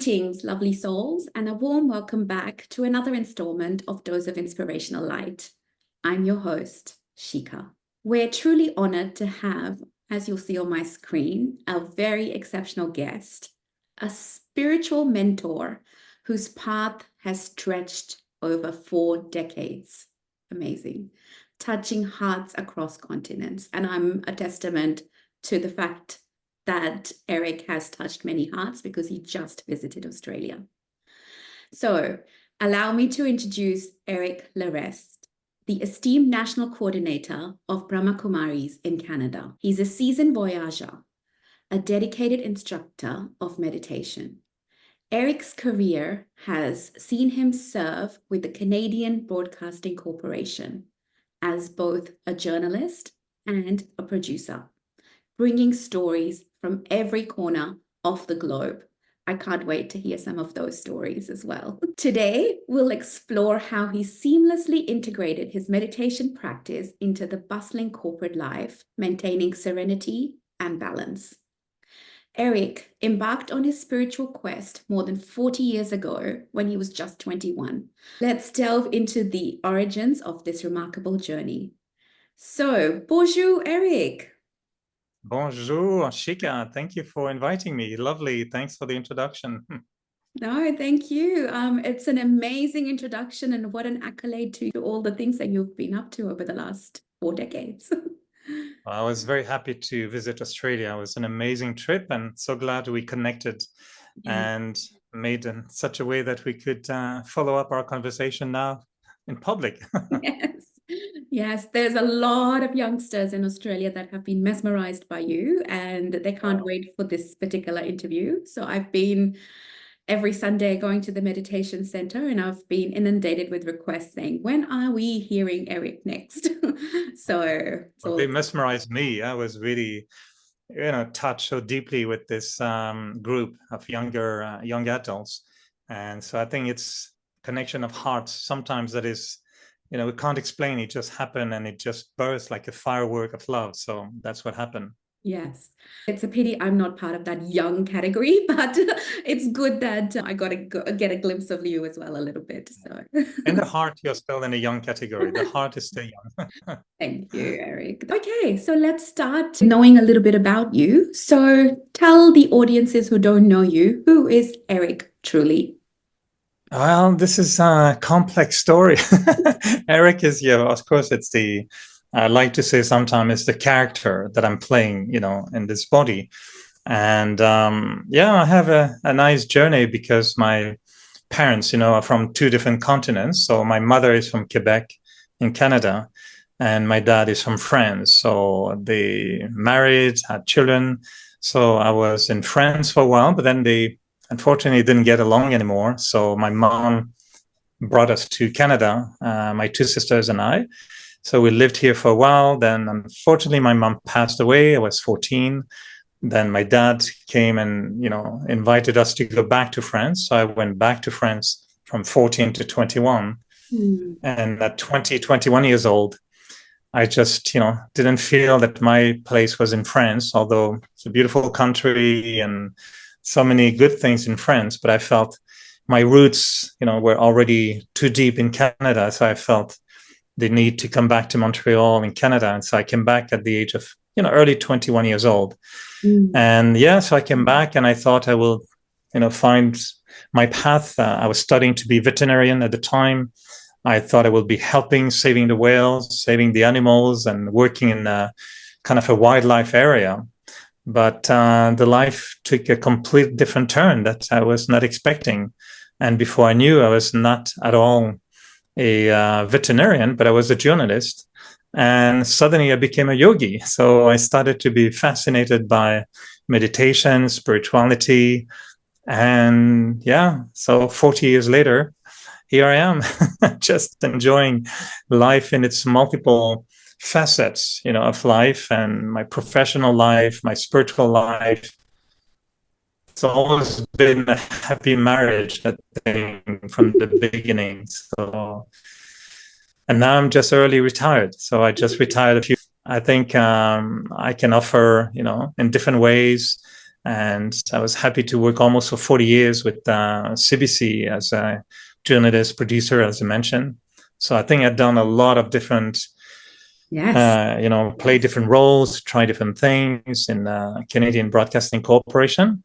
Greetings, lovely souls, and a warm welcome back to another installment of Dose of Inspirational Light. I'm your host, Shika. We're truly honored to have, as you'll see on my screen, a very exceptional guest, a spiritual mentor whose path has stretched over 4 decades. Amazing. Touching hearts across continents. And I'm a testament to the fact that Eric has touched many hearts because he just visited Australia. So allow me to introduce Eric Larest, the esteemed national coordinator of Brahma Kumaris in Canada. He's a seasoned voyager, a dedicated instructor of meditation. Eric's career has seen him serve with the Canadian Broadcasting Corporation as both a journalist and a producer, bringing stories from every corner of the globe. I can't wait to hear some of those stories as well. Today, we'll explore how he seamlessly integrated his meditation practice into the bustling corporate life, maintaining serenity and balance. Eric embarked on his spiritual quest more than 40 years ago when he was just 21. Let's delve into the origins of this remarkable journey. So, bonjour, Eric. Bonjour, Shika. Thank you for inviting me. Lovely. Thanks for the introduction. No, thank you. It's an amazing introduction, and what an accolade to all the things that you've been up to over the last 4 decades. I was very happy to visit Australia. It was an amazing trip, and so glad we connected and made in such a way that we could follow up our conversation now in public. Yes. Yes, there's a lot of youngsters in Australia that have been mesmerized by you, and they can't wait for this particular interview. So I've been every Sunday going to the meditation center, and I've been inundated with requests saying, when are we hearing Eric next? They mesmerized me. I was really, touched so deeply with this group of young adults. And so I think it's connection of hearts. Sometimes that is, we can't explain. It just happened, and it just burst like a firework of love. So that's what happened. Yes, it's a pity I'm not part of that young category, but it's good that I got to get a glimpse of you as well a little bit. So in the heart, you're still in a young category. The heart is still young. Thank you, Eric. Okay, so let's start knowing a little bit about you. So tell the audiences who don't know you, who is Eric truly? Well, this is a complex story. Eric is, of course, it's I like to say sometimes it's the character that I'm playing, in this body. And I have a nice journey because my parents, are from 2 different continents. So my mother is from Quebec in Canada, and my dad is from France. So they married, had children. So I was in France for a while, but then they unfortunately didn't get along anymore. So my mom brought us to Canada, my 2 sisters and I. So we lived here for a while. Then unfortunately, my mom passed away. I was 14. Then my dad came and, invited us to go back to France. So I went back to France from 14 to 21. And at 21 years old, I just, didn't feel that my place was in France, although it's a beautiful country and so many good things in France. But I felt my roots, were already too deep in Canada. So I felt the need to come back to Montreal in Canada. And so I came back at the age of, early 21 years old. And so I came back and I thought I will, find my path. I was studying to be veterinarian at the time. I thought I would be helping, saving the whales, saving the animals, and working in a kind of a wildlife area. But the life took a complete different turn that I was not expecting. And before I knew, I was not at all a veterinarian, but I was a journalist. And suddenly I became a yogi. So I started to be fascinated by meditation, spirituality. And so 40 years later, here I am, just enjoying life in its multiple facets, of life, and my professional life, my spiritual life. It's always been a happy marriage, I think, from the beginning. So, and now I'm just early retired. So I just retired I think I can offer, in different ways, And I was happy to work almost for 40 years with CBC as a journalist, producer, as I mentioned. So I think I've done a lot of different, play different roles, try different things in Canadian Broadcasting Corporation.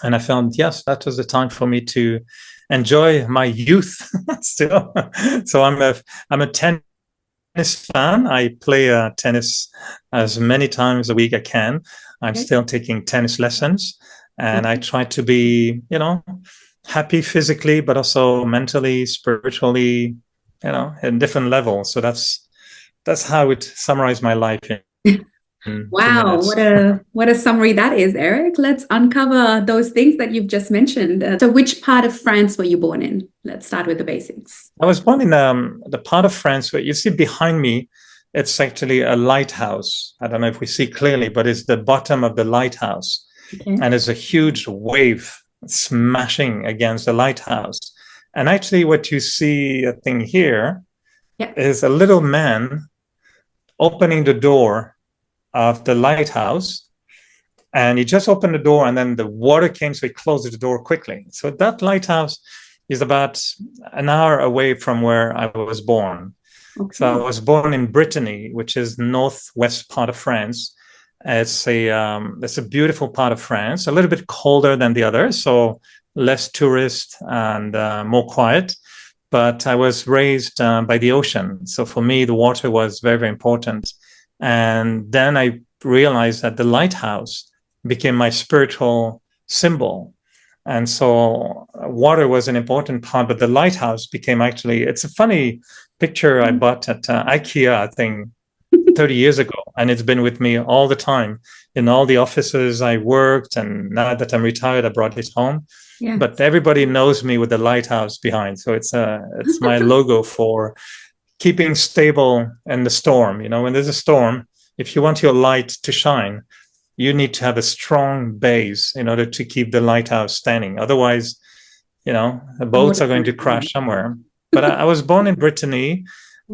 And I found, yes, that was the time for me to enjoy my youth still. So I'm a tennis fan. I play tennis as many times a week I can. I'm still taking tennis lessons, and I try to be, happy physically, but also mentally, spiritually, in different levels. So that's how I would summarize my life in Wow, what a summary that is, Eric. Let's uncover those things that you've just mentioned. So which part of France were you born in? Let's start with the basics. I was born in the part of France where you see behind me, it's actually a lighthouse. I don't know if we see clearly, but it's the bottom of the lighthouse. Okay. And there's a huge wave smashing against the lighthouse. And actually what you see, I think here, is a little man opening the door of the lighthouse, and he just opened the door and then the water came, so he closed the door quickly. So that lighthouse is about an hour away from where I was born. Okay. So I was born in Brittany, which is northwest part of France. It's a beautiful part of France, a little bit colder than the others, so less tourist and more quiet. But I was raised by the ocean, so for me the water was very, very important. And then I realized that the lighthouse became my spiritual symbol. And so water was an important part, but the lighthouse became it's a funny picture I bought at IKEA, I think 30 years ago. And it's been with me all the time in all the offices I worked. And now that I'm retired, I brought it home. Yeah. But everybody knows me with the lighthouse behind. So it's my logo for keeping stable in the storm. When there's a storm, if you want your light to shine, you need to have a strong base in order to keep the lighthouse standing. Otherwise, the boats are going to crash somewhere. But I was born in Brittany.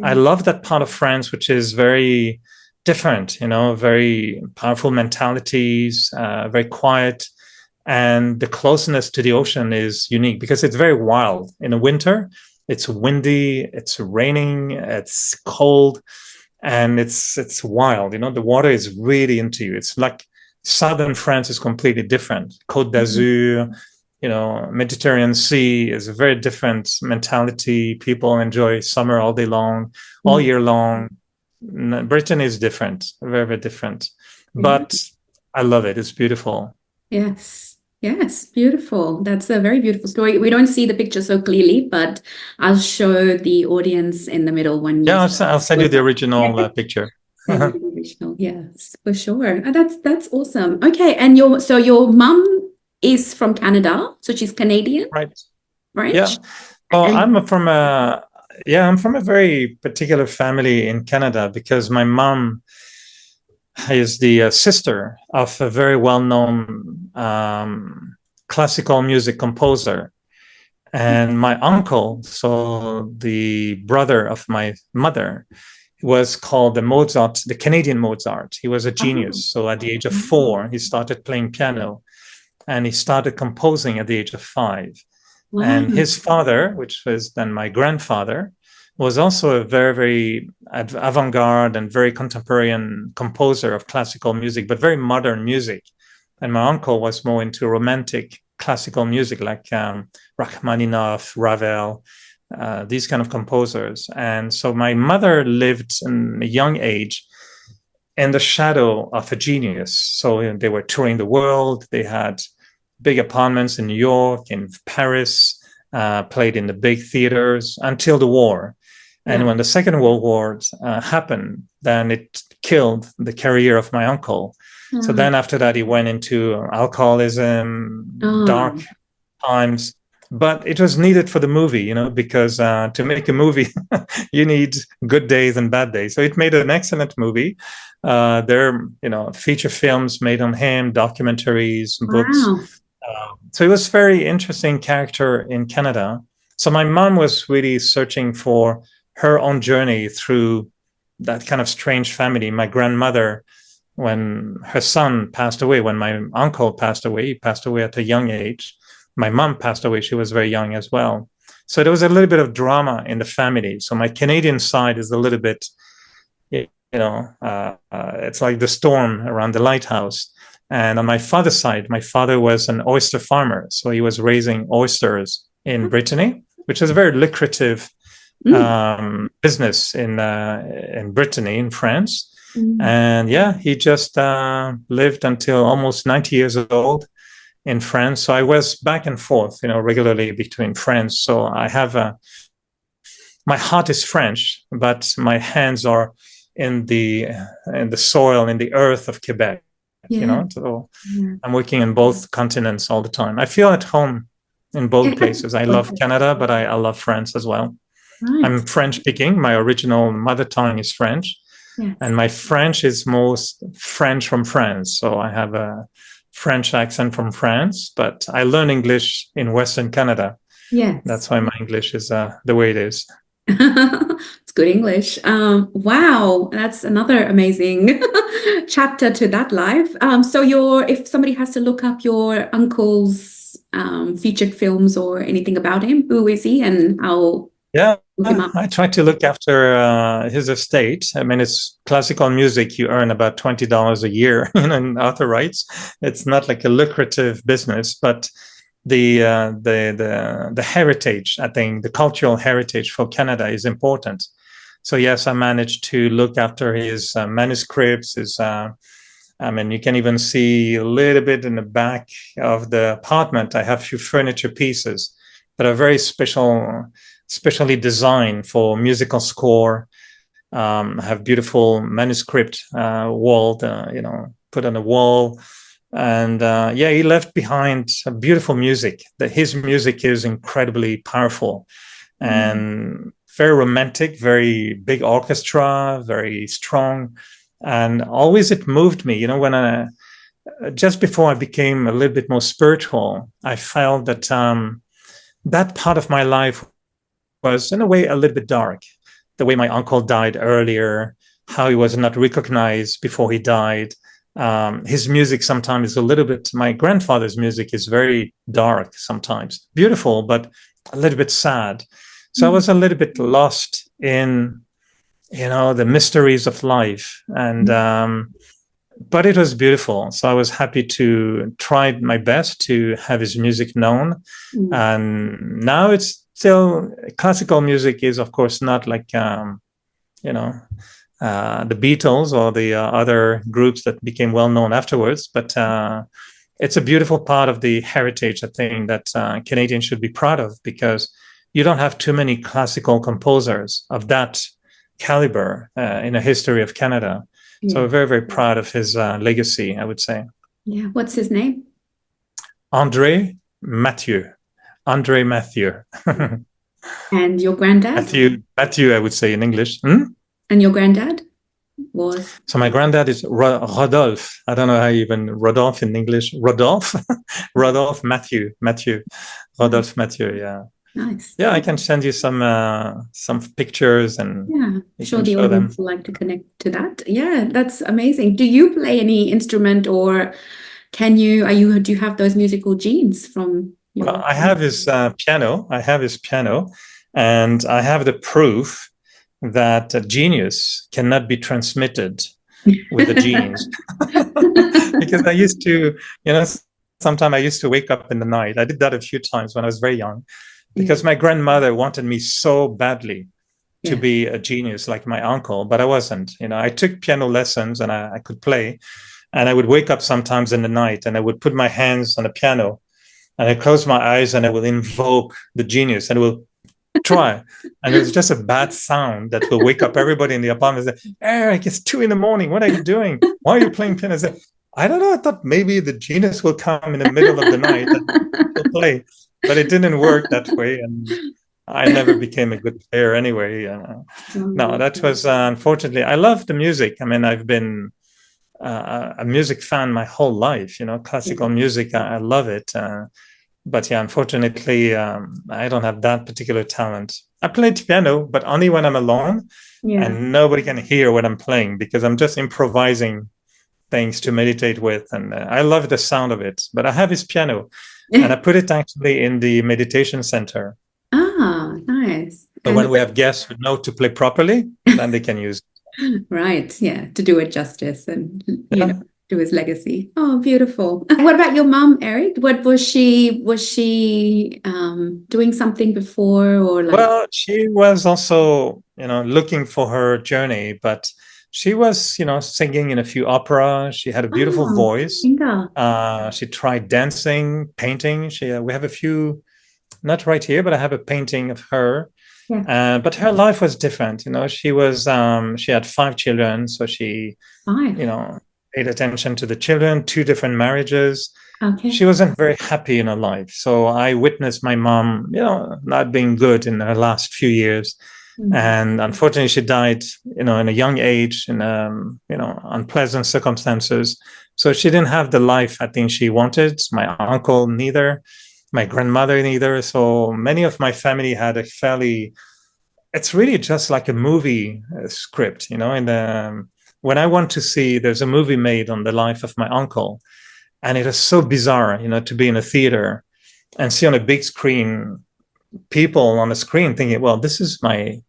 I love that part of France, which is very different, very powerful mentalities, very quiet. And the closeness to the ocean is unique because it's very wild. In the winter, it's windy, it's raining, it's cold, and it's wild. The water is really into you. It's like southern France is completely different. Côte d'Azur, Mediterranean Sea is a very different mentality. People enjoy summer all day long, all year long. Britain is different, very, very different. But I love it. It's beautiful. Yes, beautiful. That's a very beautiful story. We don't see the picture so clearly, but I'll show the audience in the middle when you... Yeah, I'll send you the original picture. Send you the original, yes, for sure. That's awesome. Okay, and your mum is from Canada, so she's Canadian, right? Yeah. Well, I'm from a very particular family in Canada because my mom is the sister of a very well-known classical music composer. And my uncle, so the brother of my mother, was called the Canadian Mozart. He was a genius. So at the age of 4, he started playing piano, and he started composing at the age of 5. Wow. And his father, which was then my grandfather, was also a very, very avant-garde and very contemporary composer of classical music, but very modern music. And my uncle was more into romantic classical music, like Rachmaninoff, Ravel, these kind of composers. And so my mother lived in a young age in the shadow of a genius. So they were touring the world. They had big apartments in New York, in Paris, played in the big theaters until the war. And when the Second World War happened, then it killed the career of my uncle. So then after that, he went into alcoholism, dark times. But it was needed for the movie, because to make a movie, you need good days and bad days. So it made an excellent movie. There are, feature films made on him, documentaries, books. So it was a very interesting character in Canada. So my mom was really searching for her own journey through that kind of strange family. My grandmother when her son passed away, when my uncle passed away. He passed away at a young age. My mom passed away. She was very young as well. So there was a little bit of drama in the family. So my Canadian side is a little bit, it's like the storm around the lighthouse. And on my father's side, my father was an oyster farmer. So he was raising oysters in Brittany, which is a very lucrative business in Brittany, in France. And yeah, he just lived until almost 90 years old in France. So I was back and forth, regularly between France. So I have my heart is French, but my hands are in the soil, in the earth of Quebec. So I'm working in both continents all the time. I feel at home in both places. I love Canada, but I love France as well. Right. I'm French speaking. My original mother tongue is French. Yes. And my French is most French from France. So I have a French accent from France, but I learned English in Western Canada. Yeah. That's why my English is the way it is. It's good English. Wow, that's another amazing chapter to that life. So if somebody has to look up your uncle's featured films or anything about him, who is he and how? Yeah, I try to look after his estate. I mean, it's classical music. You earn about $20 a year in author rights. It's not like a lucrative business, but the heritage, I think, the cultural heritage for Canada is important. So yes, I managed to look after his manuscripts. You can even see a little bit in the back of the apartment. I have a few furniture pieces that are very specially designed for musical score. I have beautiful manuscript walled, put on the wall. And he left behind a beautiful music. His music is incredibly powerful and very romantic, very big orchestra, very strong. And always it moved me, when just before I became a little bit more spiritual, I felt that that part of my life was in a way a little bit dark. The way my uncle died earlier, how he was not recognized before he died. His music sometimes is a little bit, my grandfather's music is very dark sometimes, beautiful, but a little bit sad. So I was a little bit lost in, the mysteries of life. And, but it was beautiful. So I was happy to try my best to have his music known. And now it's still, classical music is, of course, not like, the Beatles or the other groups that became well known afterwards, but it's a beautiful part of the heritage, I think, that Canadians should be proud of, because you don't have too many classical composers of that caliber in the history of Canada. Yeah. So we're very, very proud of his legacy, I would say. Yeah. What's his name? André Mathieu. André Mathieu. And your granddad? Mathieu, I would say in English. And your granddad was? So my granddad is Rodolphe. I don't know how you even Rodolphe in English. Rodolphe? Rodolphe Mathieu. Rodolphe Mathieu, yeah. Nice. Yeah, I can send you some pictures and sure the audience would like to connect to that. Yeah, that's amazing. Do you play any instrument, or do you have those musical genes from your? Well, I have his piano. And I have the proof that genius cannot be transmitted with the genes. Because I used to, sometimes I used to wake up in the night. I did that a few times when I was very young, because my grandmother wanted me so badly to be a genius like my uncle, but I wasn't. I took piano lessons and I could play, and I would wake up sometimes in the night and I would put my hands on the piano and I close my eyes and I will invoke the genius and I will try. And it was just a bad sound that will wake up everybody in the apartment and say, Eric, it's 2 a.m. What are you doing? Why are you playing piano? I said, I don't know. I thought maybe the genius will come in the middle of the night and will play. But it didn't work that way. And I never became a good player anyway. No, that was, unfortunately, I love the music. I mean, I've been a music fan my whole life, classical music. I love it. But yeah, unfortunately, I don't have that particular talent. I play piano, but only when I'm alone and nobody can hear what I'm playing, because I'm just improvising things to meditate with, and I love the sound of it. But I have his piano, and I put it actually in the meditation center. Ah, nice. So when we have guests who know to play properly, then they can use it. Right, yeah, to do it justice and Yeah. to his legacy. Oh, beautiful. What about your mom, Eric? What was she doing something before, or like? Well, she was also, looking for her journey, but she was, singing in a few opera. She had a beautiful voice. She tried dancing, painting. We have a few, not right here, but I have a painting of her. Yeah. But her life was different. She had 5 children, so she, paid attention to the children, 2 different marriages. Okay. She wasn't very happy in her life. So I witnessed my mom, not being good in her last few years. Mm-hmm. And unfortunately, she died, in a young age, in, unpleasant circumstances. So she didn't have the life I think she wanted. My uncle neither, my grandmother neither. So many of my family had a it's really just like a movie script, when I want to see, there's a movie made on the life of my uncle. And it is so bizarre, to be in a theater and see on a big screen, people on the screen thinking, well, this is my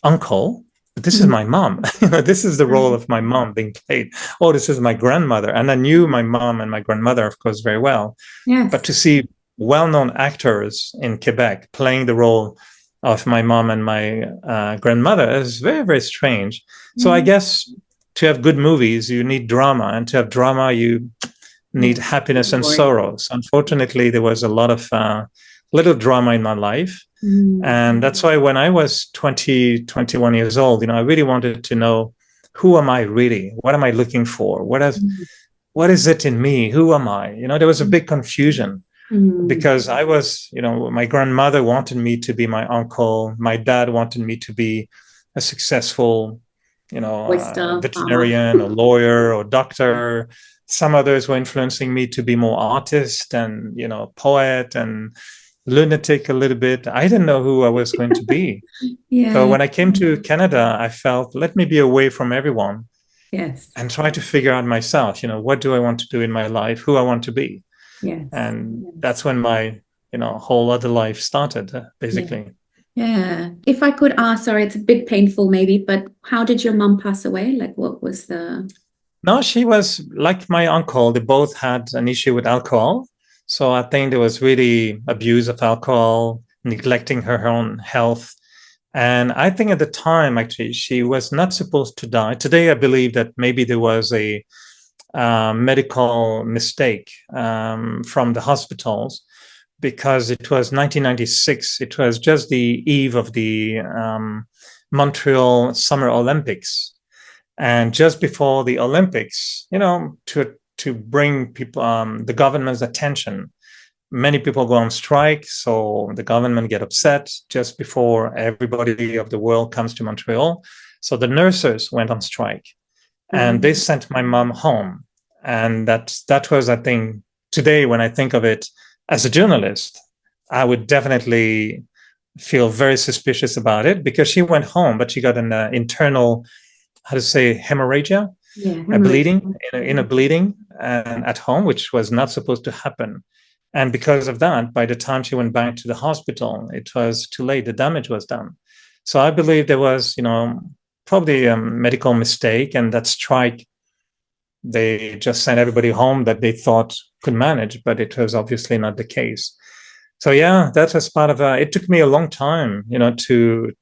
uncle, but this is my mom. This is the role of my mom being played. Oh, this is my grandmother. And I knew my mom and my grandmother, of course, very well. Yes. But to see well-known actors in Quebec playing the role of my mom and my grandmother is very, very strange. So I guess to have good movies, you need drama. And to have drama, you need happiness and sorrow. So unfortunately, there was a lot of little drama in my life. And that's why when I was 20, 21 years old, I really wanted to know, who am I really? What am I looking for? What is it in me? Who am I? There was a big confusion because I was, my grandmother wanted me to be my uncle. My dad wanted me to be a successful, veterinarian or lawyer or doctor. Some others were influencing me to be more artist and, poet and lunatic a little bit. I didn't know who I was going to be. Yeah. So when I came to Canada, I felt, let me be away from everyone. Yes. And try to figure out myself, what do I want to do in my life, who I want to be. Yes. And that's when my, whole other life started, basically. Yeah. If I could ask, sorry, it's a bit painful maybe, but how did your mom pass away? Like, what was the... No, she was like my uncle. They both had an issue with alcohol. So I think there was really abuse of alcohol, neglecting her own health. And I think at the time, actually, she was not supposed to die. Today, I believe that maybe there was a medical mistake from the hospitals, because it was 1996. It was just the eve of the Montreal Summer Olympics. And just before the Olympics, to bring people, the government's attention, many people go on strike. So the government get upset just before everybody of the world comes to Montreal. So the nurses went on strike and they sent my mom home. And that was, I think, today, when I think of it as a journalist, I would definitely feel very suspicious about it, because she went home, but she got an internal, hemorrhagia, a bleeding, in a bleeding and at home, which was not supposed to happen. And because of that, by the time she went back to the hospital, it was too late. The damage was done. So I believe there was, probably a medical mistake, and that strike, they just sent everybody home that they thought could manage, but it was obviously not the case. So yeah, that was part of it took me a long time, to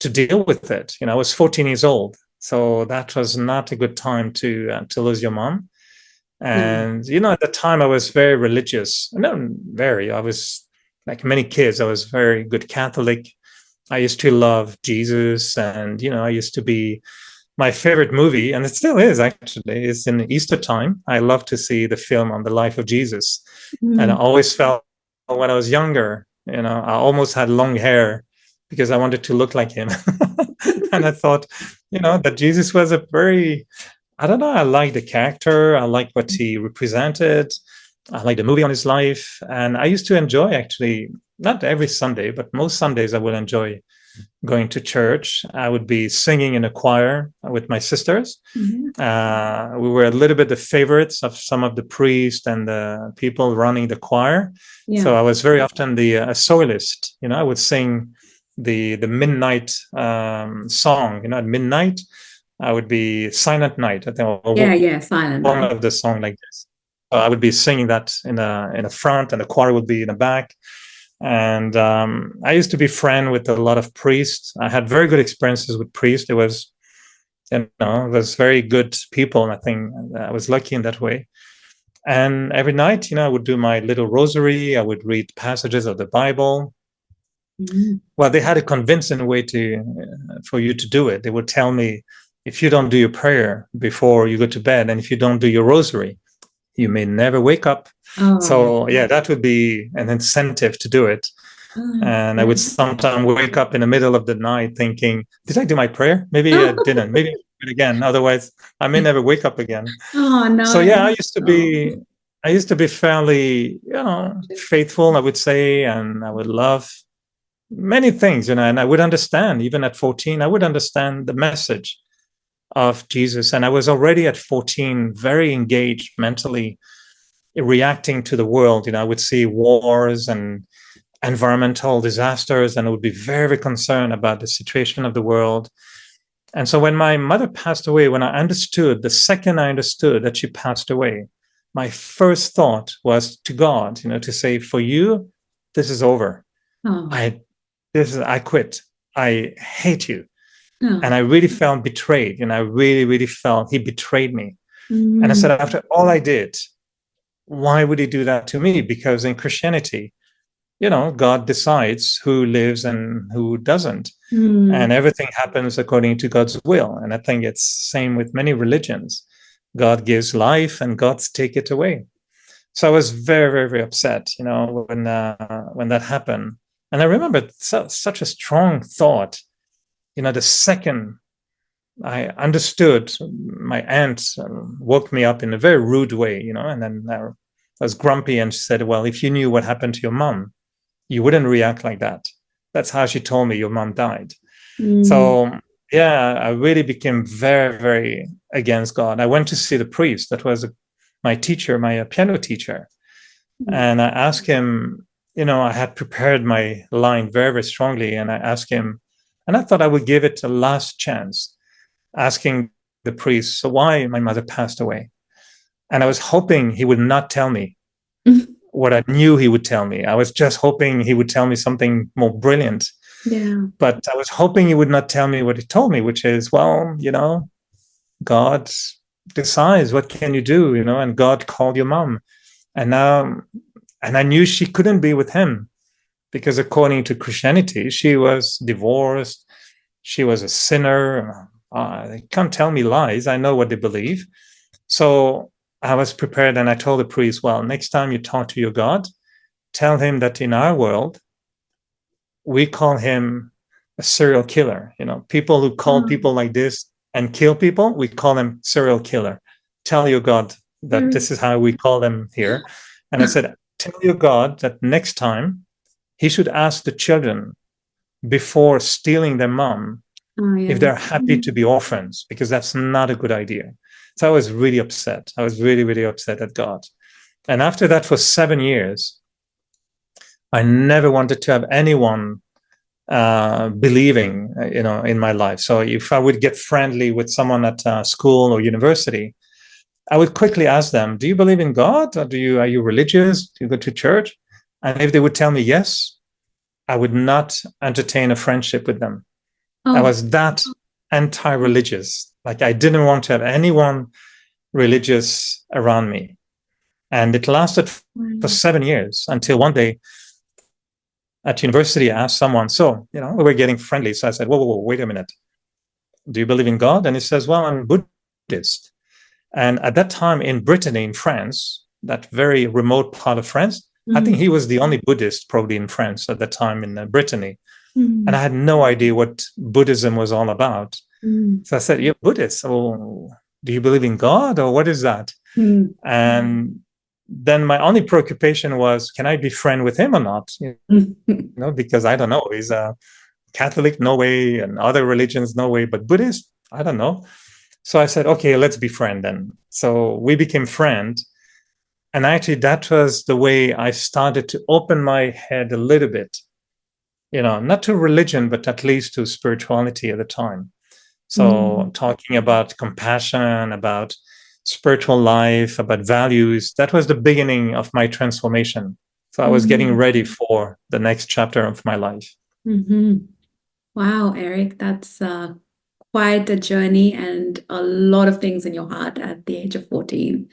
deal with it. I was 14 years old. So that was not a good time to lose your mom. And, at the time I was very religious. I was like many kids, I was very good Catholic. I used to love Jesus, and, I used to be, my favorite movie, and it still is actually, is in Easter time. I love to see the film on the life of Jesus. And I always felt, when I was younger, I almost had long hair because I wanted to look like him. And I thought, that Jesus was a very, I don't know, I like the character. I like what he represented. I like the movie on his life. And I used to enjoy, actually, not every Sunday, but most Sundays I will enjoy going to church. I would be singing in a choir with my sisters. We were a little bit the favorites of some of the priests and the people running the choir. Yeah. So I was very often the soloist. I would sing the midnight song. At midnight, I would be Silent Night. I think. Silent one Night. of the song like this. I would be singing that in the front, and the choir would be in the back. And I used to be friend with a lot of priests. I had very good experiences with priests. It was very good people, and I think I was lucky in that way. And every night, I would do my little rosary. I would read passages of the Bible. Well, they had a convincing way for you to do it. They would tell me, if you don't do your prayer before you go to bed, and if you don't do your rosary, you may never wake up. So that would be an incentive to do it. And I would sometimes wake up in the middle of the night thinking, did I do my prayer? Maybe I didn't. Maybe I do it again. Otherwise, I may never wake up again. Oh, no. So I used to be fairly, faithful, I would say, and I would love many things, and I would understand. Even at 14, I would understand the message of Jesus. And I was already at 14 very engaged mentally, reacting to the world. I would see wars and environmental disasters, and I would be very, very concerned about the situation of the world. And so when my mother passed away, the second I understood that she passed away, my first thought was to God, to say, for you, this is over. I quit. I hate you. And I really felt betrayed, and I really, really felt he betrayed me. And I said, after all I did, why would he do that to me? Because in Christianity, God decides who lives and who doesn't. And everything happens according to God's will. And I think it's same with many religions. God gives life and God takes it away. So I was very, very, very upset, when that happened. And I remember such a strong thought. The second I understood, my aunt woke me up in a very rude way, and then I was grumpy, and she said, well, if you knew what happened to your mom, you wouldn't react like that. That's how she told me your mom died. So, I really became very, very against God. I went to see the priest. That was my teacher, my piano teacher. And I asked him, I had prepared my line very, very strongly. And I asked him, and I thought I would give it a last chance, asking the priest, so why my mother passed away? And I was hoping he would not tell me what I knew he would tell me. I was just hoping he would tell me something more brilliant. But I was hoping he would not tell me what he told me, which is, well, God decides, what can you do, and God called your mom. And I knew she couldn't be with him, because according to Christianity, she was divorced. She was a sinner. They can't tell me lies. I know what they believe. So I was prepared, and I told the priest, well, next time you talk to your God, tell him that in our world, we call him a serial killer. People who call people like this and kill people, we call them serial killer. Tell your God that this is how we call them here. And I said, tell your God that next time he should ask the children before stealing their mom if they're happy to be orphans, because that's not a good idea. So I was really upset. I was really, really upset at God. And after that, for 7 years, I never wanted to have anyone believing, in my life. So if I would get friendly with someone at school or university, I would quickly ask them, do you believe in God? Or are you religious? Do you go to church? And if they would tell me yes, I would not entertain a friendship with them. I was that anti-religious. Like, I didn't want to have anyone religious around me. And it lasted for 7 years, until one day at university, I asked someone, so, we were getting friendly. So I said, whoa, wait a minute. Do you believe in God? And he says, well, I'm Buddhist. And at that time in Brittany, in France, that very remote part of France, I think he was the only Buddhist probably in France at that time in Brittany. And I had no idea what Buddhism was all about. So I said, you're Buddhist. So do you believe in God, or what is that? And then my only preoccupation was, can I be friend with him or not? Because I don't know. He's a Catholic, no way, and other religions, no way, but Buddhist, I don't know. So I said, okay, let's be friends then. So we became friends. And actually, that was the way I started to open my head a little bit, not to religion, but at least to spirituality at the time. So talking about compassion, about spiritual life, about values, that was the beginning of my transformation. So I was getting ready for the next chapter of my life. Wow, Eric, that's quite a journey and a lot of things in your heart at the age of 14.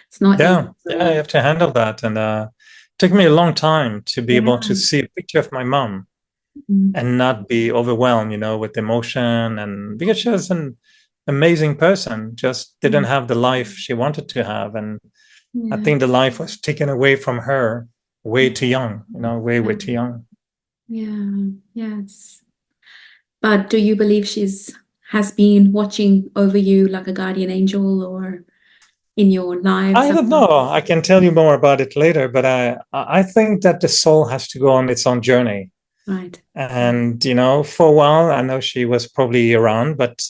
It's not easy. Yeah, you have to handle that. And it took me a long time to be able to see a picture of my mom and not be overwhelmed, with emotion. And because she was an amazing person, just didn't have the life she wanted to have. And I think the life was taken away from her way too young, way too young. Yeah, yes. But do you believe has been watching over you like a guardian angel or in your lives? I don't know. I can tell you more about it later, but I think that the soul has to go on its own journey. Right. And, for a while, I know she was probably around, but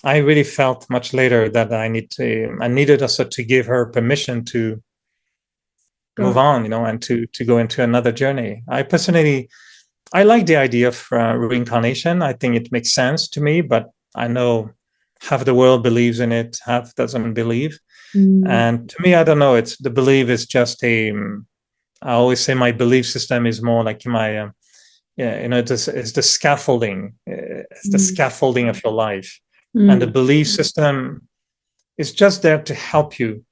I really felt much later that I needed also to give her permission to move on, and to go into another journey. I like the idea of reincarnation. I think it makes sense to me, but I know half the world believes in it, half doesn't believe. And to me, I don't know. The belief is just I always say my belief system is more like my, it's the scaffolding. It's the scaffolding of your life. And the belief system is just there to help you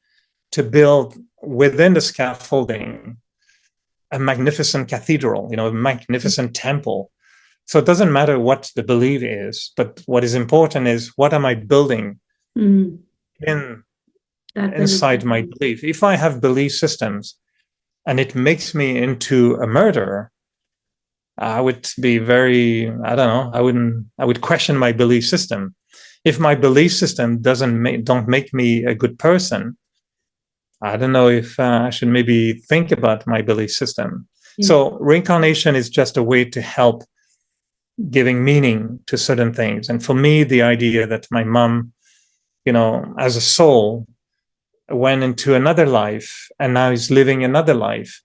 to build within the scaffolding a magnificent cathedral, a magnificent temple. So it doesn't matter what the belief is, but what is important is what am I building inside my belief. If I have belief systems and it makes me into a murderer, I would be I would question my belief system. If my belief system don't make me a good person, I don't know if I should maybe think about my belief system. So reincarnation is just a way to help giving meaning to certain things. And for me, the idea that my mom, as a soul, went into another life and now is living another life,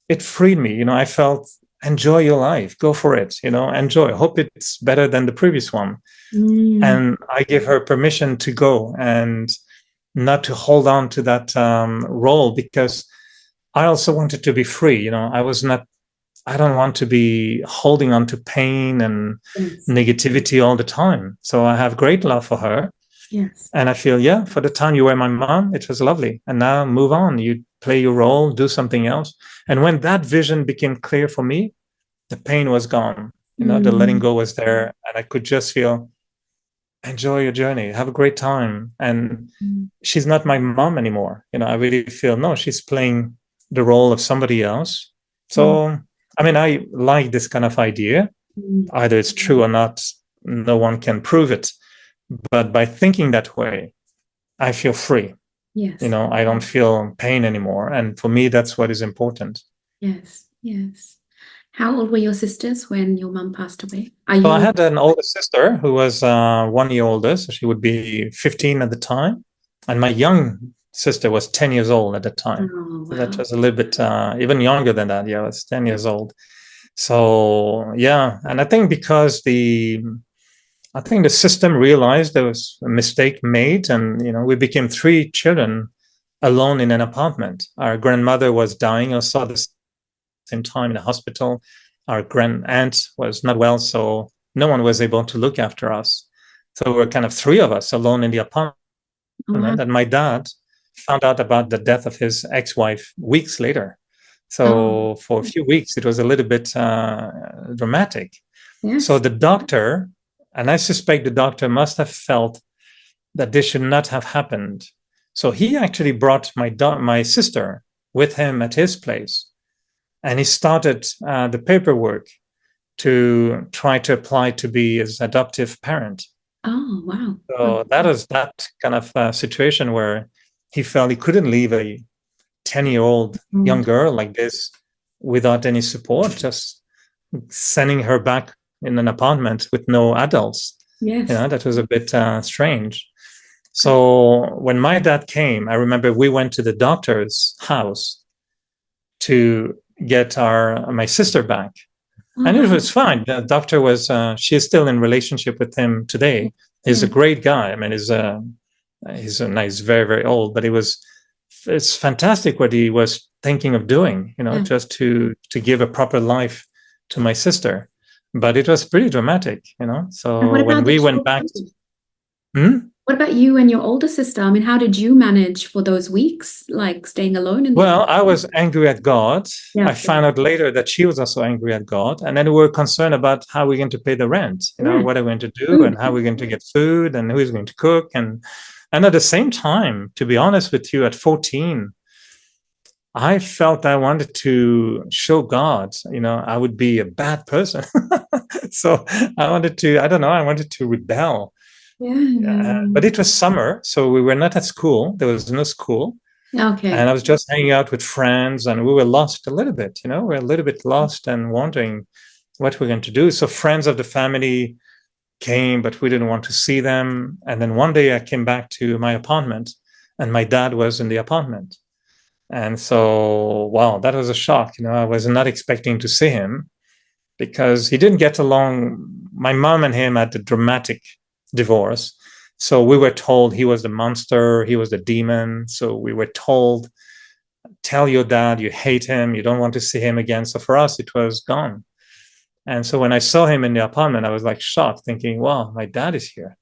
it freed me. I felt, enjoy your life, go for it, enjoy. Hope it's better than the previous one. And I give her permission to go and not to hold on to that role, because I also wanted to be free. I don't want to be holding on to pain and negativity all the time. So I have great love for her. Yes. And I feel, for the time you were my mom, it was lovely. And now move on. You play your role, do something else. And when that vision became clear for me, the pain was gone. The letting go was there. And I could just feel, enjoy your journey, have a great time. And she's not my mom anymore. I really feel, no, she's playing the role of somebody else. So, I like this kind of idea. Either it's true or not, no one can prove it. But by thinking that way, I feel free. Yes. I don't feel pain anymore. And for me, that's what is important. Yes, yes. How old were your sisters when your mom passed away? So I had an older sister who was 1 year older, so she would be 15 at the time. And my young sister was 10 years old at the time. Oh, wow. So that was a little bit even younger than that. Yeah, I was 10 years old. So, and I think because the system realized there was a mistake made, and, we became 3 children alone in an apartment. Our grandmother was dying also at the same time in the hospital. Our grand aunt was not well, so no one was able to look after us. So we were kind of 3 of us alone in the apartment. And my dad found out about the death of his ex-wife weeks later. So for a few weeks, it was a little bit dramatic. Yes. So the doctor, and I suspect the doctor must have felt that this should not have happened. So he actually brought my sister with him at his place. And he started the paperwork to try to apply to be his adoptive parent. Oh, wow. So that was that kind of situation where he felt he couldn't leave a 10-year-old young girl like this without any support, just sending her back in an apartment with no adults. Yes. That was a bit strange. So when my dad came, I remember we went to the doctor's house to get my sister back. And it was fine. The doctor was, she is still in relationship with him today. He's a great guy. I mean, he's very, very old, but it's fantastic what he was thinking of doing, just to give a proper life to my sister. But it was pretty dramatic, So when we went back, what about you and your older sister? I mean, how did you manage for those weeks, like staying alone? Well, I was angry at God. I found out later that she was also angry at God. And then we were concerned about how we're going to pay the rent, what are we going to do and how we're going to get food and who's going to cook. And at the same time, to be honest with you, at 14, I felt I wanted to show God, I would be a bad person. So I wanted to rebel. But it was summer, so we were not at school. There was no school. Okay. And I was just hanging out with friends, and we were lost a little bit, we were a little bit lost and wondering what we're going to do. So friends of the family came, but we didn't want to see them. And then one day I came back to my apartment, and my dad was in the apartment. And so, wow, that was a shock. I was not expecting to see him because he didn't get along. My mom and him had a dramatic divorce. So we were told he was the monster, he was the demon. So we were told, tell your dad you hate him, you don't want to see him again. So for us, it was gone. And so when I saw him in the apartment, I was like shocked, thinking, wow, my dad is here.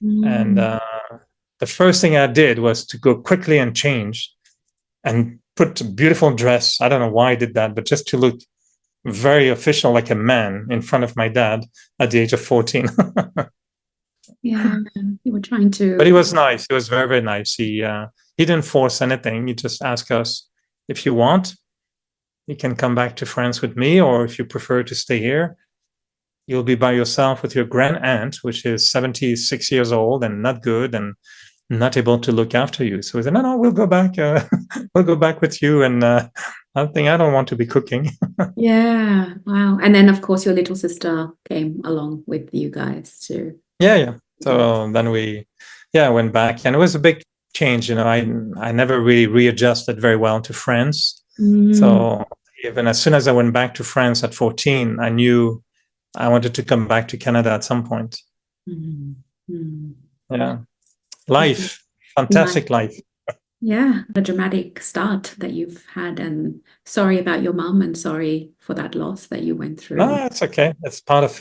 And the first thing I did was to go quickly and change and put a beautiful dress. I don't know why I did that, but just to look very official, like a man, in front of my dad at the age of 14. Yeah, you were trying to. But he was nice. He was very, very nice. He didn't force anything. He just asked us, if you want, you can come back to France with me, or if you prefer to stay here, you'll be by yourself with your grand aunt, which is 76 years old and not good and not able to look after you. So he said, no, we'll go back. We'll go back with you. And I don't want to be cooking. Yeah, wow. And then, of course, your little sister came along with you guys too. Yeah. So then we went back, and it was a big change. I never really readjusted very well to France. So even as soon as I went back to France at 14, I knew I wanted to come back to Canada at some point. Yeah. Life, fantastic life. Yeah, a dramatic start that you've had, and sorry about your mum, and sorry for that loss that you went through. No, it's okay. It's part of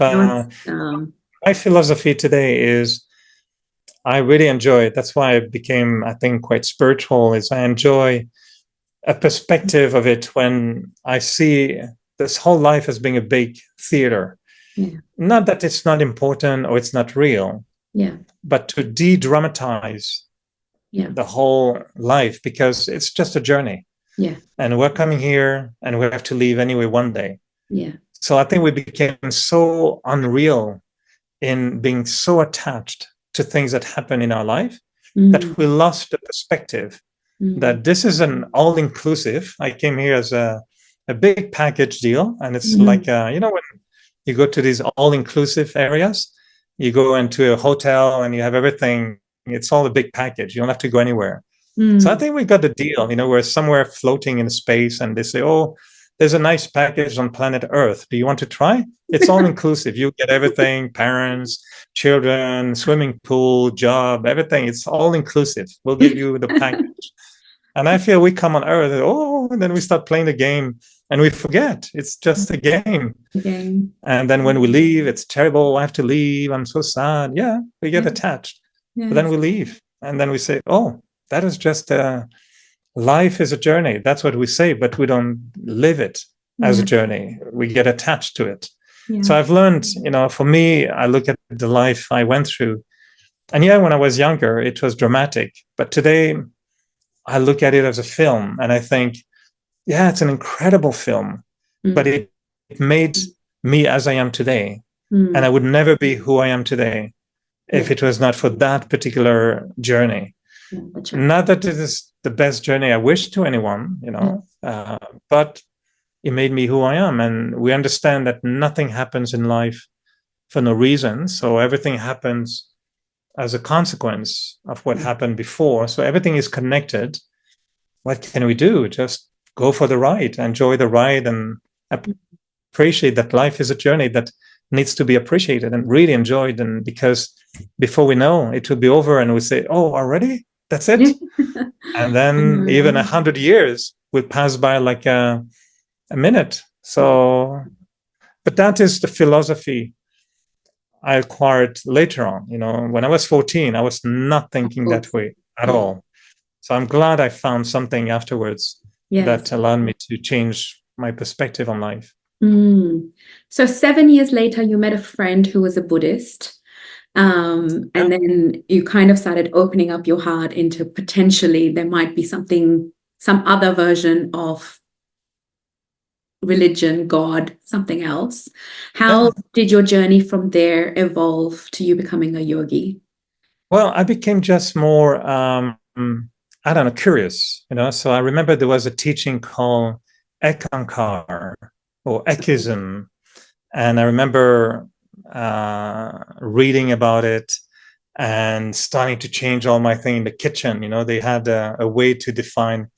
my philosophy today is I really enjoy it. That's why I became, I think, quite spiritual, is I enjoy a perspective of it when I see this whole life as being a big theater. Yeah. Not that it's not important or it's not real. Yeah. But to de-dramatize the whole life, because it's just a journey. Yeah. And we're coming here and we have to leave anyway one day. Yeah. So I think we became so unreal in being so attached to things that happen in our life that we lost the perspective that this is an all-inclusive. I came here as a big package deal. And it's like, when you go to these all-inclusive areas, you go into a hotel and you have everything. It's all a big package. You don't have to go anywhere. So I think we got the deal. We're somewhere floating in space, and they say, oh, there's a nice package on planet Earth. Do you want to try? It's all inclusive. You get everything, parents, children, swimming pool, job, everything. It's all inclusive. We'll give you the package. And I feel we come on Earth, and then we start playing the game and we forget. It's just a game. And then when we leave, it's terrible. I have to leave. I'm so sad. Yeah, we get attached. But then we leave. And then we say, oh, that is just life is a journey. That's what we say, but we don't live it as a journey. We get attached to it. So I've learned, for me, I look at the life I went through. And when I was younger, it was dramatic. But today, I look at it as a film and I think, it's an incredible film, but it made me as I am today. And I would never be who I am today if it was not for that particular journey. Not that it is the best journey I wish to anyone, but it made me who I am. And we understand that nothing happens in life for no reason. So everything happens as a consequence of what happened before. So everything is connected. What can we do? Just go for the ride, enjoy the ride, and appreciate that life is a journey that needs to be appreciated and really enjoyed. And because before we know, it will be over, and we say, "Oh, already? That's it." And then even 100 years will pass by like a minute. So, but that is the philosophy I acquired later on. When I was 14, I was not thinking that way at all. So I'm glad I found something afterwards that allowed me to change my perspective on life. So 7 years later, you met a friend who was a Buddhist. And then you kind of started opening up your heart into potentially there might be some other version of religion, God, something else. How did your journey from there evolve to you becoming a yogi? Well, I became just more, I don't know, curious, So I remember there was a teaching called Ekankar or Ekism. And I remember reading about it and starting to change all my thing in the kitchen. They had a way to define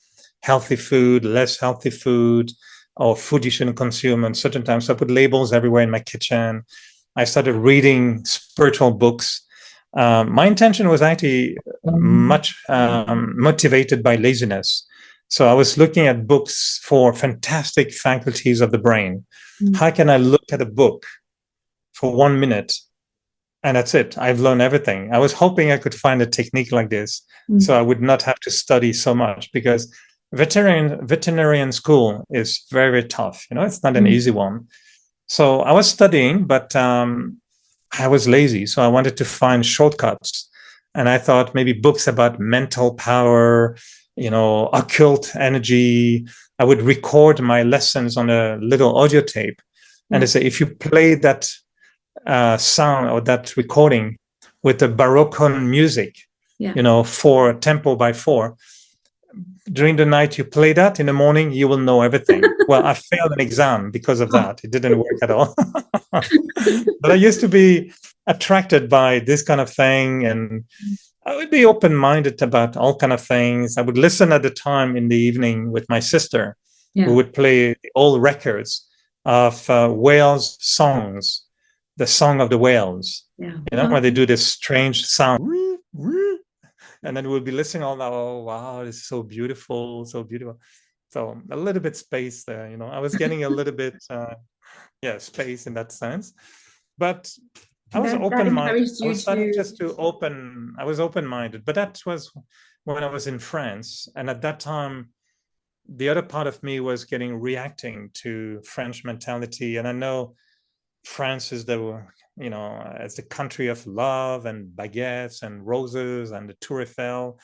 healthy food, less healthy food, or food you shouldn't consume at certain times. So I put labels everywhere in my kitchen. I started reading spiritual books. My intention was actually much motivated by laziness. So I was looking at books for fantastic faculties of the brain. How can I look at a book for 1 minute and that's it? I've learned everything. I was hoping I could find a technique like this so I would not have to study so much, because veterinarian school is very, very tough. It's not an easy one. So I was studying, but I was lazy. So I wanted to find shortcuts. And I thought maybe books about mental power, occult energy. I would record my lessons on a little audio tape. And they say, if you play that sound or that recording with the Baroque music, 4 tempo by 4, during the night you play that, in the morning you will know everything. Well, I failed an exam because of that. It didn't work at all. But I used to be attracted by this kind of thing, and I would be open-minded about all kind of things. I would listen at the time in the evening with my sister, who would play old records of whales songs, the song of the whales, where they do this strange sound. And then we'll be listening all that. Oh, wow, it's so beautiful, so beautiful. So a little bit space there, I was getting a little bit, space in that sense. But I was open-minded. I was starting just to open. I was open-minded, but that was when I was in France. And at that time, the other part of me was reacting to French mentality. And I know France is as the country of love and baguettes and roses and the Tour Eiffel.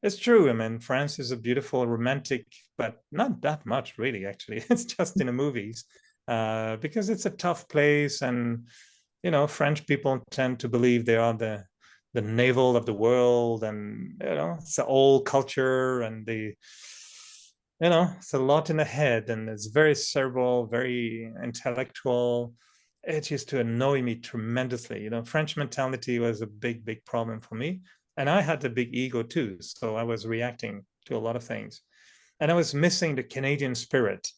It's true. I mean, France is a beautiful, romantic, but not that much really, actually. It's just in the movies, because it's a tough place. And, French people tend to believe they are the navel of the world. And, it's an old culture, and it's a lot in the head, and it's very cerebral, very intellectual. It used to annoy me tremendously. French mentality was a big, big problem for me. And I had a big ego too. So I was reacting to a lot of things. And I was missing the Canadian spirit.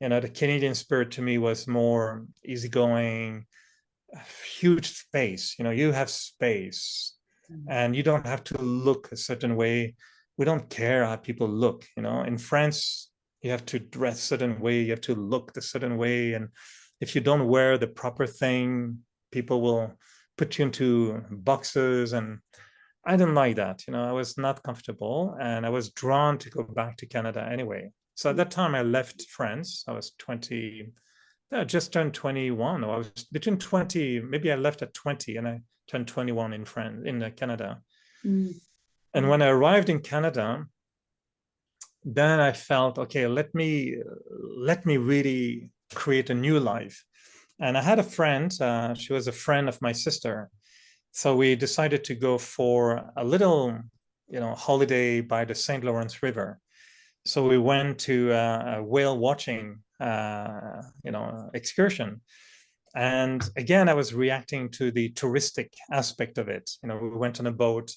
The Canadian spirit to me was more easygoing, huge space. You have space and you don't have to look a certain way. We don't care how people look. In France, you have to dress a certain way. You have to look a certain way. And if you don't wear the proper thing, people will put you into boxes. And I didn't like that. I was not comfortable, and I was drawn to go back to Canada anyway. So at that time I left France. I was 20, I just turned 21, or I was between 20, maybe I left at 20 and I turned 21 in Canada. And when I arrived in Canada, then I felt, okay, let me really create a new life. And I had a friend, she was a friend of my sister. So we decided to go for a little, holiday by the St. Lawrence River. So we went to a whale watching, excursion. And again, I was reacting to the touristic aspect of it. We went on a boat.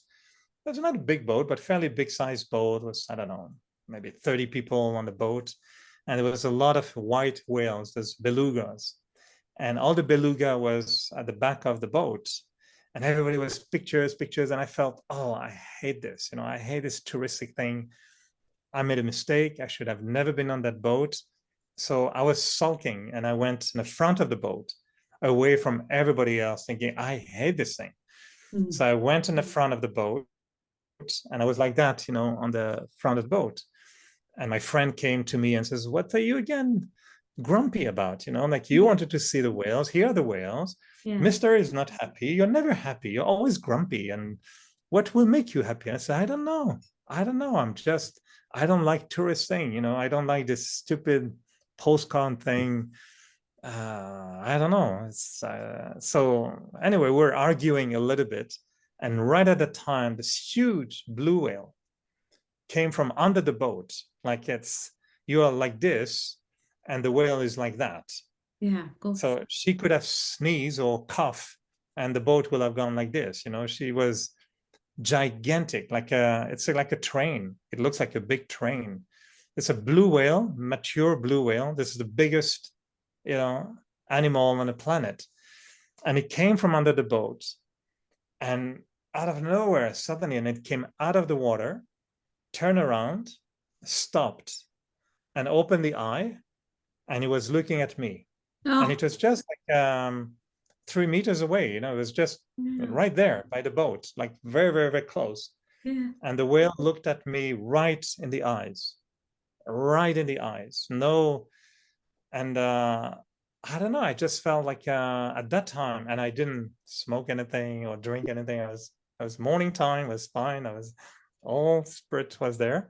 It was not a big boat, but fairly big sized boat. It was, I don't know, maybe 30 people on the boat. And there was a lot of white whales, there's belugas. And all the beluga was at the back of the boat. And everybody was pictures, pictures. And I felt, oh, I hate this. I hate this touristic thing. I made a mistake. I should have never been on that boat. So I was sulking and I went in the front of the boat away from everybody else, thinking, I hate this thing. So I went in the front of the boat and I was like that, on the front of the boat. And my friend came to me and says, what are you again grumpy about? Like you wanted to see the whales. Here are the whales. Yeah. Mr. is not happy. You're never happy. You're always grumpy. And what will make you happy? I said, I don't know. I don't like tourist thing. I don't like this stupid postcard thing. I don't know. So anyway, we're arguing a little bit. And right at the time, this huge blue whale came from under the boat. Like you are like this, and the whale is like that. Yeah. So she could have sneezed or cough, and the boat will have gone like this. She was gigantic, it's like a train. It looks like a big train. It's a blue whale, mature blue whale. This is the biggest, animal on the planet. And it came from under the boat. And out of nowhere, suddenly, and it came out of the water, turned around, stopped, and opened the eye, and he was looking at me. Oh. And it was just like 3 meters away, it was just right there by the boat, like very, very, very close. Yeah. And the whale looked at me right in the eyes. No, and I don't know, I just felt like at that time, and I didn't smoke anything or drink anything. I was morning time, was fine. All spirit was there.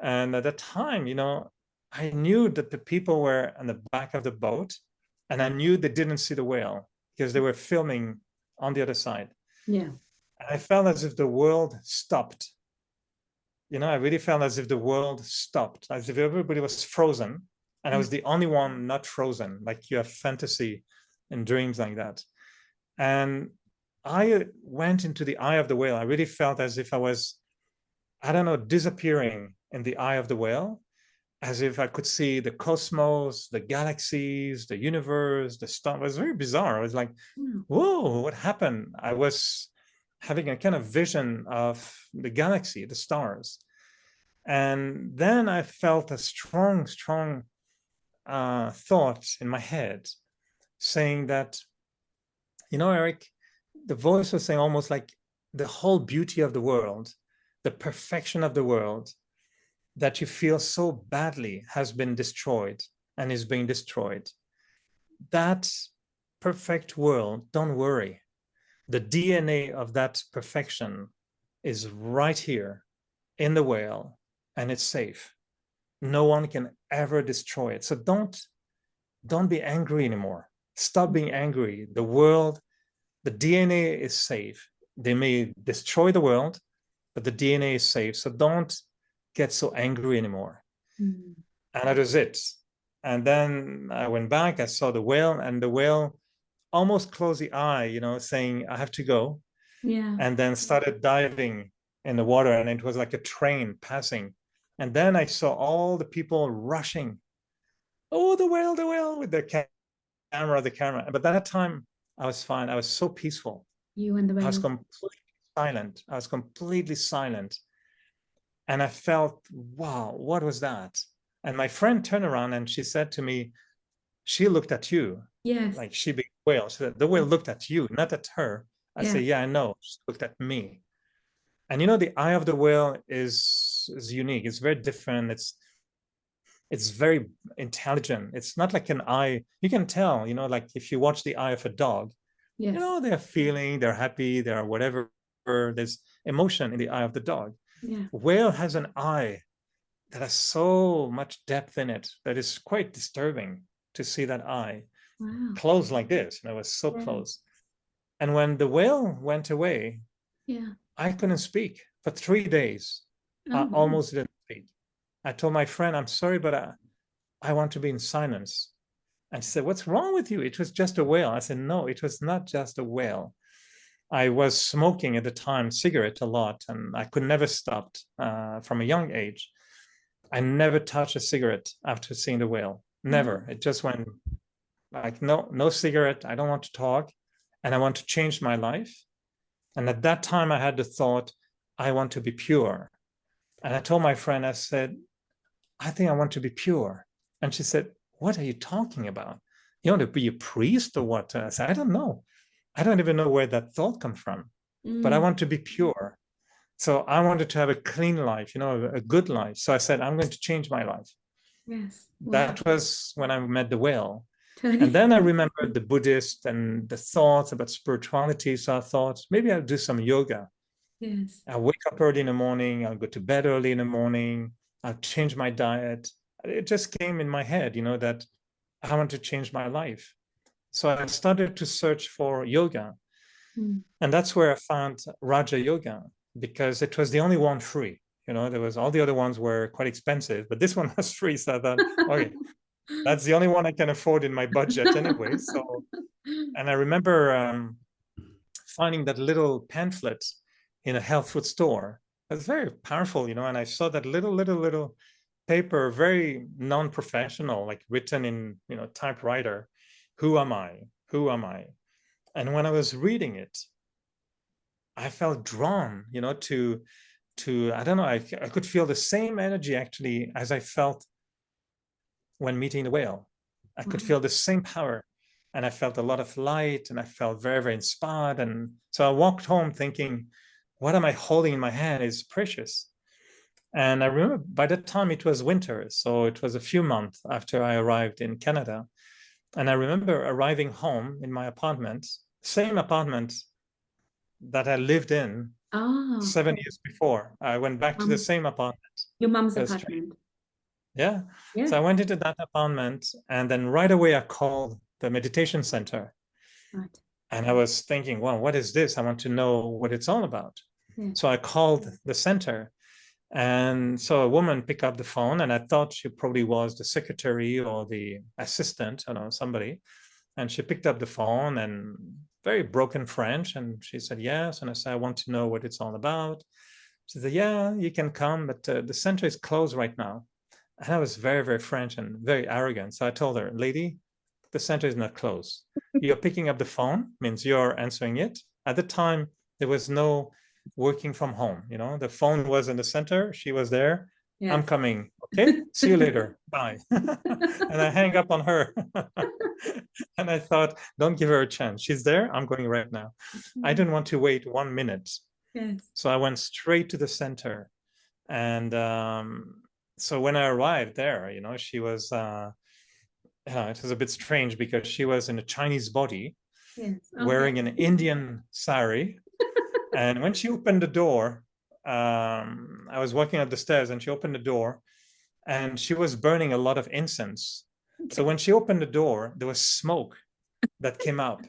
And at that time, I knew that the people were on the back of the boat, and I knew they didn't see the whale because they were filming on the other side. Yeah. And I felt as if the world stopped. I really felt as if the world stopped, as if everybody was frozen, and I was the only one not frozen, like you have fantasy and dreams like that. And I went into the eye of the whale. I really felt as if I was, I don't know, disappearing in the eye of the whale, as if I could see the cosmos, the galaxies, the universe, the stars. It was very bizarre. I was like, whoa, what happened? I was having a kind of vision of the galaxy, the stars. And then I felt a strong, strong thought in my head saying that, Eric, the voice was saying almost like the whole beauty of the world, the perfection of the world that you feel so badly has been destroyed and is being destroyed. That perfect world, don't worry. The DNA of that perfection is right here in the whale, and it's safe. No one can ever destroy it. So don't be angry anymore. Stop being angry. The world, the DNA is safe. They may destroy the world, but the DNA is safe. So don't get so angry anymore. And that was it. And then I went back, I saw the whale, and the whale almost closed the eye, saying, I have to go. Yeah. And then started diving in the water, and it was like a train passing. And then I saw all the people rushing. Oh, the whale, with their camera. But at that time, I was fine. I was so peaceful. You and the whale. I was completely silent. And I felt, wow, what was that? And my friend turned around and she said to me, she looked at you. Yes. Like she being a whale. She said, the whale looked at you, not at her. I said, yeah, I know. She looked at me. And the eye of the whale is unique. It's very different. It's very intelligent. It's not like an eye. You can tell, like if you watch the eye of a dog, yes. They're feeling, they're happy, they're whatever. There's emotion in the eye of the dog. Yeah. Whale has an eye that has so much depth in it that is quite disturbing to see that eye close like this. It was so close. And when the whale went away, I couldn't speak for 3 days. I almost didn't speak. I told my friend, I'm sorry, but I want to be in silence. And she said, "What's wrong with you? It was just a whale." I said, "No, it was not just a whale. I was smoking at the time, cigarette a lot, and I could never stop from a young age. I never touched a cigarette after seeing the whale. Never. It just went like, no, no cigarette. I don't want to talk, and I want to change my life." And at that time, I had the thought, I want to be pure. And I told my friend, I said, "I think I want to be pure." And she said, "What are you talking about? You want to be a priest or what?" I said, "I don't know. I don't even know where that thought comes from, but I want to be pure." So I wanted to have a clean life, a good life. So I said, I'm going to change my life. Yes. Wow. That was when I met the whale. Totally. And then I remembered the Buddhist and the thoughts about spirituality. So I thought, maybe I'll do some yoga. Yes. I'll wake up early in the morning. I'll go to bed early in the morning. I'll change my diet. It just came in my head, that I want to change my life. So I started to search for yoga. And that's where I found Raja Yoga, because it was the only one free. There was all the other ones were quite expensive, but this one was free. So I thought, okay, that's the only one I can afford in my budget anyway. So, and I remember finding that little pamphlet in a health food store. It was very powerful, and I saw that little paper, very non-professional, like written in, typewriter. Who am I? Who am I? And when I was reading it, I felt drawn, to I don't know, I could feel the same energy actually as I felt when meeting the whale. I could feel the same power, and I felt a lot of light, and I felt very, very inspired. And so I walked home thinking, what am I holding in my hand is precious. And I remember by that time it was winter, so it was a few months after I arrived in Canada. And I remember arriving home in my apartment, same apartment that I lived in 7 years before. I went back to the same apartment. Your mom's apartment. Yeah. So I went into that apartment, and then right away I called the meditation center. Right. And I was thinking, well, what is this? I want to know what it's all about. So I called the center. And so a woman picked up the phone, and I thought she probably was the secretary or the assistant, somebody. And she picked up the phone, and very broken French. And she said, yes. And I said, I want to know what it's all about. She said, yeah, you can come, but the center is closed right now. And I was very, very French and very arrogant. So I told her, lady, the center is not closed. You're picking up the phone, means you're answering it. At the time, there was no working from home. The phone was in the center. She was there. Yes. I'm coming. Okay. See you later. Bye. And I hang up on her. And I thought, don't give her a chance. She's there. I'm going right now. I didn't want to wait 1 minute. Yes. So I went straight to the center. And so when I arrived there, she was, it was a bit strange because she was in a Chinese body, yes. Okay. Wearing an Indian sari. And when she opened the door, I was walking up the stairs, and she opened the door, and she was burning a lot of incense. Okay. So when she opened the door, there was smoke that came up.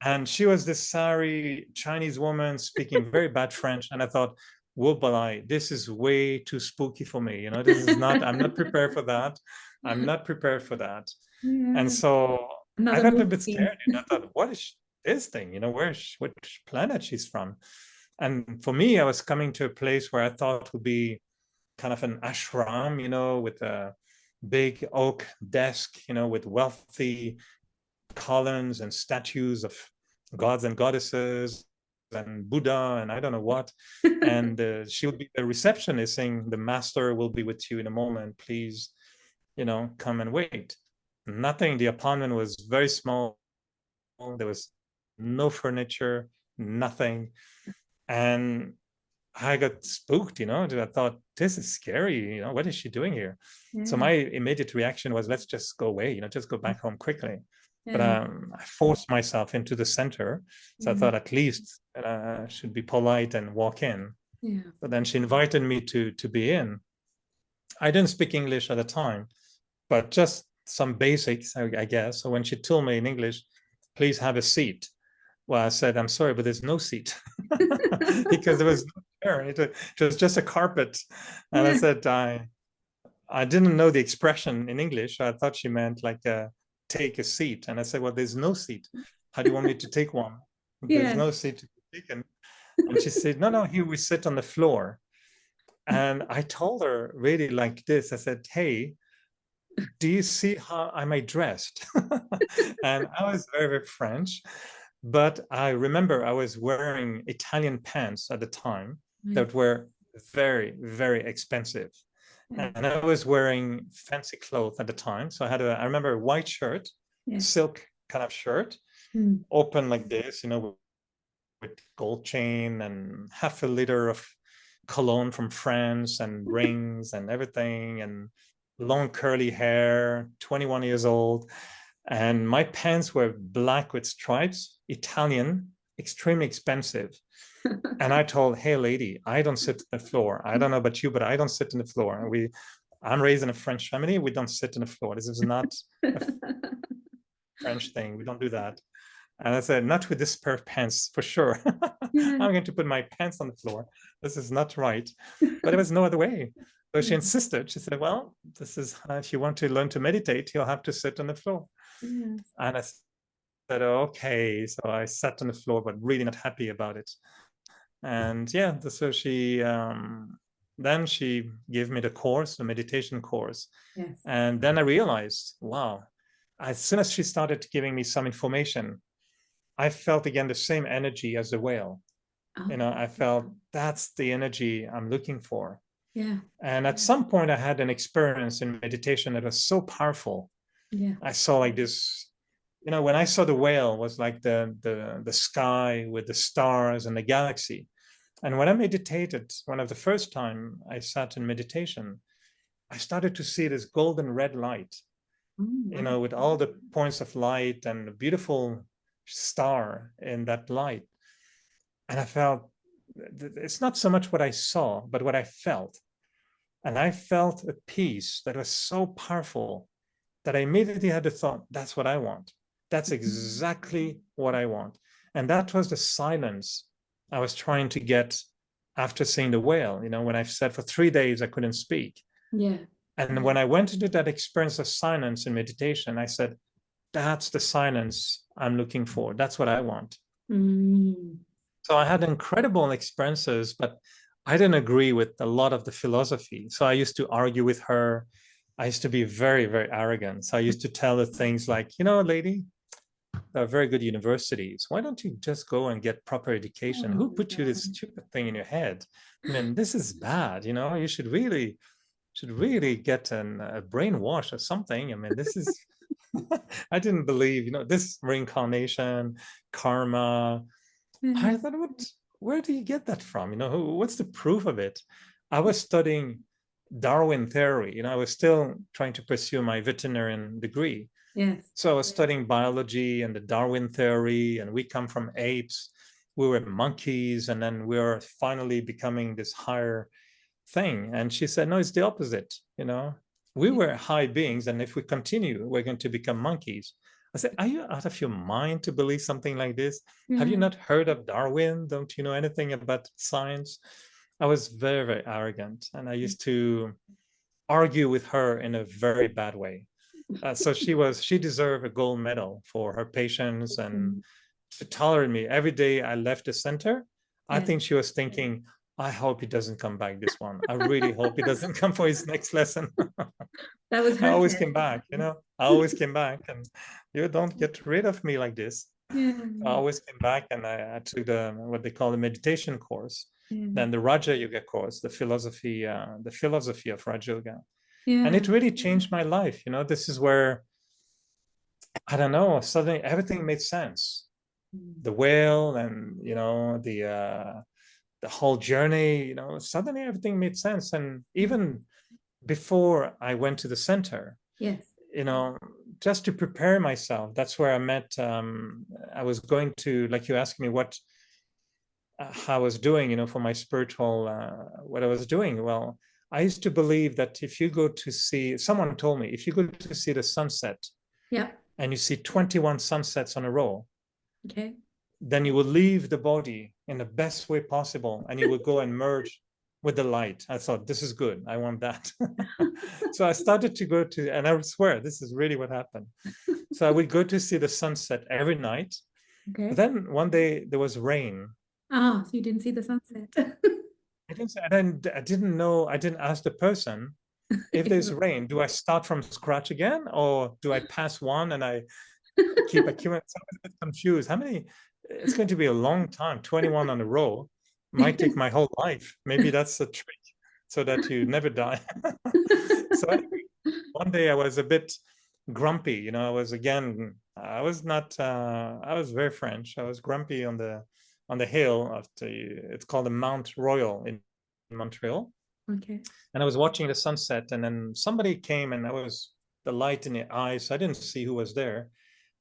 And she was this sari Chinese woman speaking very bad French. And I thought, Whoopalai, this is way too spooky for me. This is not, I'm not prepared for that. I'm not prepared for that. Yeah. And so I got a bit scared. I thought, what is this thing? Which planet she's from? And for me, I was coming to a place where I thought would be kind of an ashram, with a big oak desk, with wealthy columns and statues of gods and goddesses and Buddha and I don't know what. And she would be the receptionist saying, the master will be with you in a moment. Please, come and wait. Nothing. The apartment was very small. There was no furniture, nothing. And I got spooked, I thought, this is scary. What is she doing here? Yeah. So my immediate reaction was, let's just go away, just go back home quickly. Yeah. But I forced myself into the center. So I thought at least I should be polite and walk in. Yeah. But then she invited me to be in. I didn't speak English at the time, but just some basics, I guess. So when she told me in English, please have a seat. Well, I said, I'm sorry, but there's no seat because there was no chair. It was just a carpet. And I said, I didn't know the expression in English. I thought she meant like take a seat. And I said, well, there's no seat. How do you want me to take one? There's Yeah. no seat to be taken. And she said, no, here we sit on the floor. And I told her really like this. I said, hey, do you see how am I dressed? And I was very, very French. But I remember I was wearing Italian pants at the time that were very, very expensive. And I was wearing fancy clothes at the time. So I remember a white shirt, silk kind of shirt, open like this, with gold chain and half a liter of cologne from France and rings and everything, and long curly hair, 21 years old. And my pants were black with stripes, Italian, extremely expensive. And I told, hey, lady, I don't sit on the floor. I don't know about you, but I don't sit on the floor. I'm raised in a French family. We don't sit on the floor. This is not a French thing. We don't do that. And I said, not with this pair of pants, for sure. I'm going to put my pants on the floor. This is not right. But there was no other way. So she insisted. She said, well, this is, if you want to learn to meditate, you'll have to sit on the floor. And I said, okay. So I sat on the floor, but really not happy about it. And yeah, so then she gave me the course, the meditation course. And then I realized, wow, as soon as she started giving me some information, I felt again the same energy as the whale. I felt that's the energy I'm looking for. And at some point I had an experience in meditation that was so powerful. I saw like this, when I saw the whale was like the sky with the stars and the galaxy. And when I meditated, one of the first time I sat in meditation, I started to see this golden red light, with all the points of light and a beautiful star in that light. And I felt it's not so much what I saw, but what I felt. And I felt a peace that was so powerful that I immediately had the thought, that's what I want. That's exactly what I want. And that was the silence I was trying to get after seeing the whale. When I said for 3 days I couldn't speak. And when I went into that experience of silence in meditation, I said, that's the silence I'm looking for. That's what I want. So I had incredible experiences, but I didn't agree with a lot of the philosophy. So I used to argue with her. I used to be very, very arrogant. So I used to tell her things like, lady, there are very good universities. Why don't you just go and get proper education? Who put you this stupid thing in your head? I mean, this is bad. You should really get a brainwash or something. I mean, this is, I didn't believe, this reincarnation, karma. I thought, where do you get that from? What's the proof of it? I was studying Darwin theory. I was still trying to pursue my veterinarian degree. So I was studying biology and the Darwin theory, and we come from apes. We were monkeys, and then we were finally becoming this higher thing. And she said, no, it's the opposite. We were high beings, and if we continue, we're going to become monkeys. I said, are you out of your mind to believe something like this? Have you not heard of Darwin? Don't you know anything about science? I was very, very arrogant, and I used to argue with her in a very bad way. So she deserved a gold medal for her patience and to tolerate me. Every day I left the center, I think she was thinking, I hope he doesn't come back this one. I really hope he doesn't come for his next lesson. That was her. I always came back, I always came back, and you don't get rid of me like this. I always came back, and I took what they call the meditation course, then the Raja Yoga course, the philosophy of Raja Yoga. And it really changed my life. This is where, I don't know, suddenly everything made sense. The whale and, the whole journey, suddenly everything made sense. And even before I went to the center, just to prepare myself, that's where I met, I was going to, like you asked me how I was doing, for my spiritual, what I was doing. Well, I used to believe that if you go to see, someone told me, if you go to see the sunset, and you see 21 sunsets on a row, then you will leave the body in the best way possible, and you will go and merge with the light. I thought, this is good. I want that. So I started to go to, and I swear, this is really what happened. So I would go to see the sunset every night. Okay. But then one day there was rain. Ah, so you didn't see the sunset. I didn't know, I didn't ask the person, if If there's you rain, do I start from scratch again, or do I pass one and I keep accumulating? So I was a bit confused. How many? It's going to be a long time. 21 on a row might take my whole life. Maybe that's a trick so that you never die. So anyway, one day I was a bit grumpy. I was again. I was not. I was very French. I was grumpy on the hill of the. It's called the Mount Royal in Montreal. Okay. And I was watching the sunset, and then somebody came, and I was the light in the eyes. So I didn't see who was there,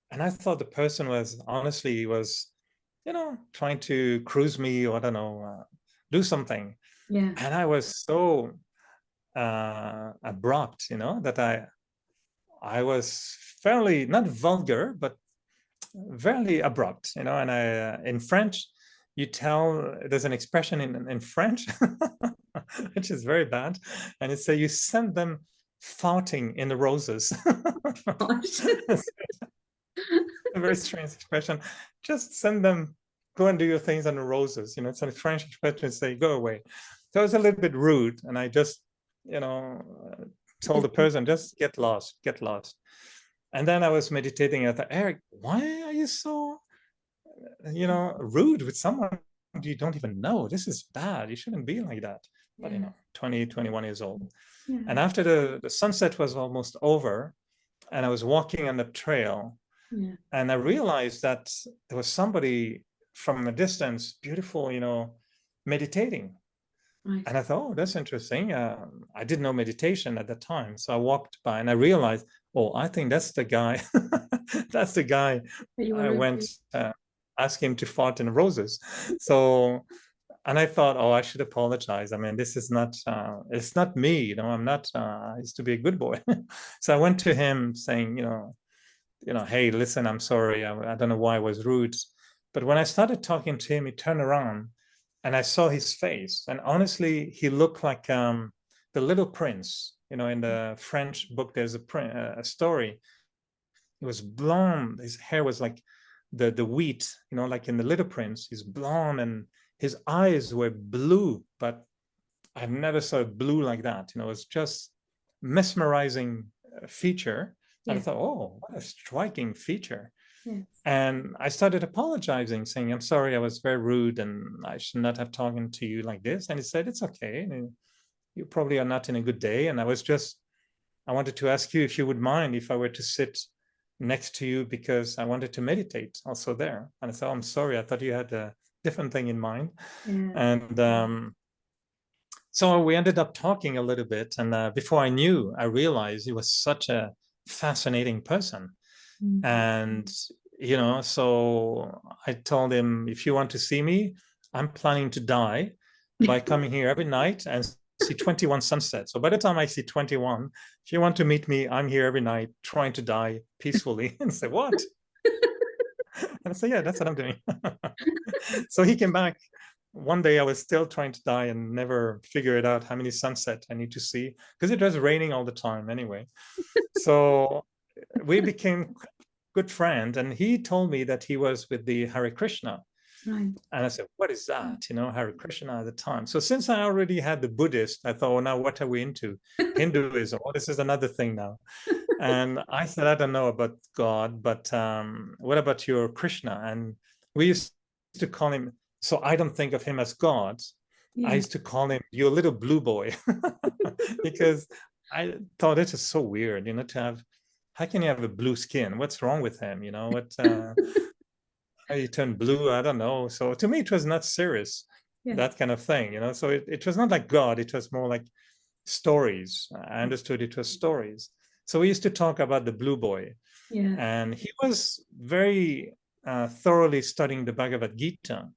and I thought the person was honestly was, trying to cruise me, or I don't know, do something. Yeah. And I was so abrupt, that I was fairly not vulgar, but very abrupt, and I in French, you tell there's an expression in French, which is very bad, and it's you send them farting in the roses. Gosh. A very strange expression. Just send them, go and do your things on the roses. It's a French expression to say, go away. So it was a little bit rude. And I just, told the person, just get lost, get lost. And then I was meditating. I thought, Eric, why are you so, rude with someone you don't even know? This is bad. You shouldn't be like that. But, 20, 21 years old. Yeah. And after the sunset was almost over, and I was walking on the trail, Yeah. and I realized that there was somebody from a distance, beautiful, meditating. Right. And I thought, oh, that's interesting. I didn't know meditation at the time. So I walked by and I realized, oh, I think that's the guy. That's the guy I went ask him to fart in the roses. So, and I thought, oh, I should apologize. I mean, this is not, it's not me, I'm not, I used to be a good boy. So I went to him saying, hey, listen, I'm sorry. I don't know why I was rude. But when I started talking to him, he turned around and I saw his face. And honestly, he looked like the Little Prince. In the French book, there's a story. He was blonde. His hair was like the wheat, like in the Little Prince. He's blonde and his eyes were blue, but I've never saw blue like that. It was just mesmerizing feature. And I thought, oh, what a striking feature. Yes. And I started apologizing, saying, I'm sorry, I was very rude and I should not have talked to you like this. And he said, it's okay. You probably are not in a good day. And I wanted to ask you if you would mind if I were to sit next to you, because I wanted to meditate also there. And I said, oh, I'm sorry, I thought you had a different thing in mind. Yeah. And so we ended up talking a little bit. And before I knew, I realized he was such a fascinating person. Mm-hmm. And, so I told him, if you want to see me, I'm planning to die by coming here every night and see 21 sunsets. So by the time I see 21, if you want to meet me, I'm here every night trying to die peacefully. And say, what? And I said, yeah, that's what I'm doing. So he came back. One day I was still trying to die and never figured out how many sunsets I need to see, because it was raining all the time anyway. So we became good friends, and he told me that he was with the Hare Krishna. Right. And I said, what is that? Hare Krishna at the time. So since I already had the Buddhist, I thought, well, now what are we into? Hinduism. Oh, this is another thing now. And I said, I don't know about God, but what about your Krishna? And we used to call him, so I don't think of him as God. I used to call him your little blue boy, because I thought it is so weird, to have, how can you have a blue skin? What's wrong with him? What, how you turn blue? I don't know. So to me, it was not serious, that kind of thing, so it was not like God. It was more like stories. I understood it was stories. So we used to talk about the blue boy. Yeah. And he was very thoroughly studying the Bhagavad Gita.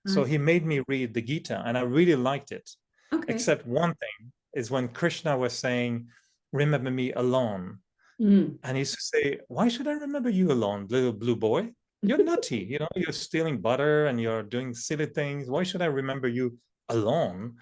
So he made me read the Gita, and I really liked it. Okay. Except one thing is when Krishna was saying, remember me alone. And he used to say, why should I remember you alone, little blue boy? You're nutty, you're stealing butter and you're doing silly things. Why should I remember you alone?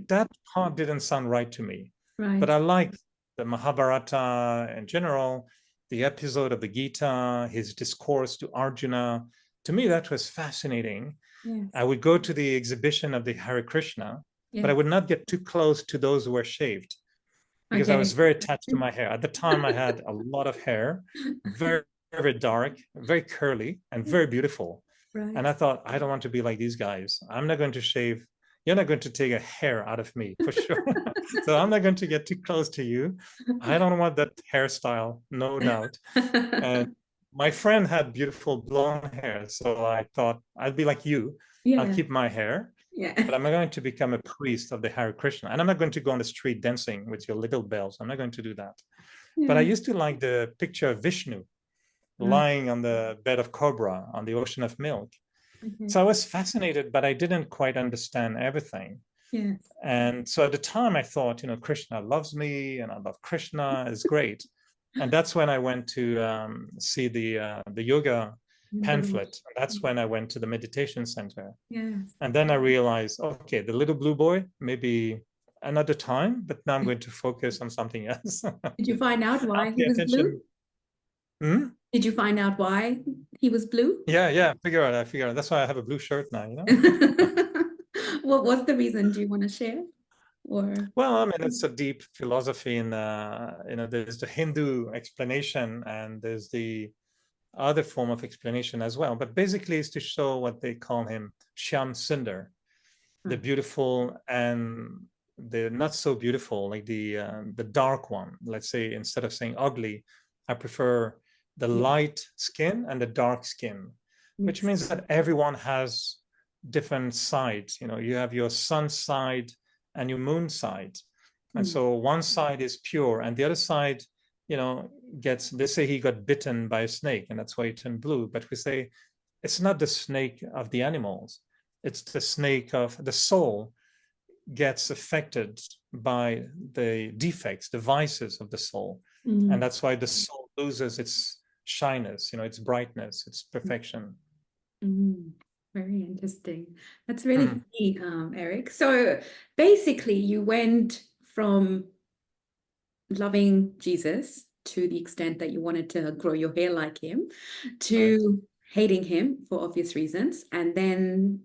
That part didn't sound right to me. Right. But I liked the Mahabharata in general. the episode of the Gita, his discourse to Arjuna. To me, that was fascinating. Yes. I would go to the exhibition of the Hare Krishna, Yes. but I would not get too close to those who were shaved because I was very attached to my hair. At the time, I had a lot of hair, very, very dark, very curly, and very beautiful. Right. And I thought, I don't want to be like these guys. I'm not going to shave. You're not going to take a hair out of me for sure. So I'm not going to get too close to you. I don't want that hairstyle, no doubt. And my friend had beautiful blonde hair. So I thought I'd be like you. Yeah. I'll keep my hair. Yeah. But I'm going to become a priest of the Hare Krishna. And I'm not going to go on the street dancing with your little bells. I'm not going to do that. Yeah. But I used to like the picture of Vishnu lying on the bed of Cobra on the ocean of milk. So I was fascinated, but I didn't quite understand everything. Yes. And so at the time I thought, Krishna loves me and I love Krishna, is great. And that's when I went to see the yoga pamphlet. That's when I went to the meditation center. Yes. And then I realized, okay, the little blue boy, maybe another time, but now I'm going to focus on something else. Did you find out why he was blue? Did you find out why he was blue? Yeah, I figure out. That's why I have a blue shirt now, What was the reason? Do you want to share? Or well, I mean, it's a deep philosophy in there's the Hindu explanation and there's the other form of explanation as well. But basically it's to show what they call him Shyam Sundar, the beautiful and the not so beautiful, like the dark one. Let's say instead of saying ugly, I prefer the light skin and the dark skin, which means that everyone has different sides. You have your sun side and your moon side. And so one side is pure and the other side, they say he got bitten by a snake and that's why he turned blue. But we say it's not the snake of the animals. It's the snake of the soul gets affected by the defects, the vices of the soul. And that's why the soul loses its shyness, its brightness, its perfection. Very interesting. That's really funny, Eric. So basically you went from loving Jesus to the extent that you wanted to grow your hair like him to hating him for obvious reasons. And then,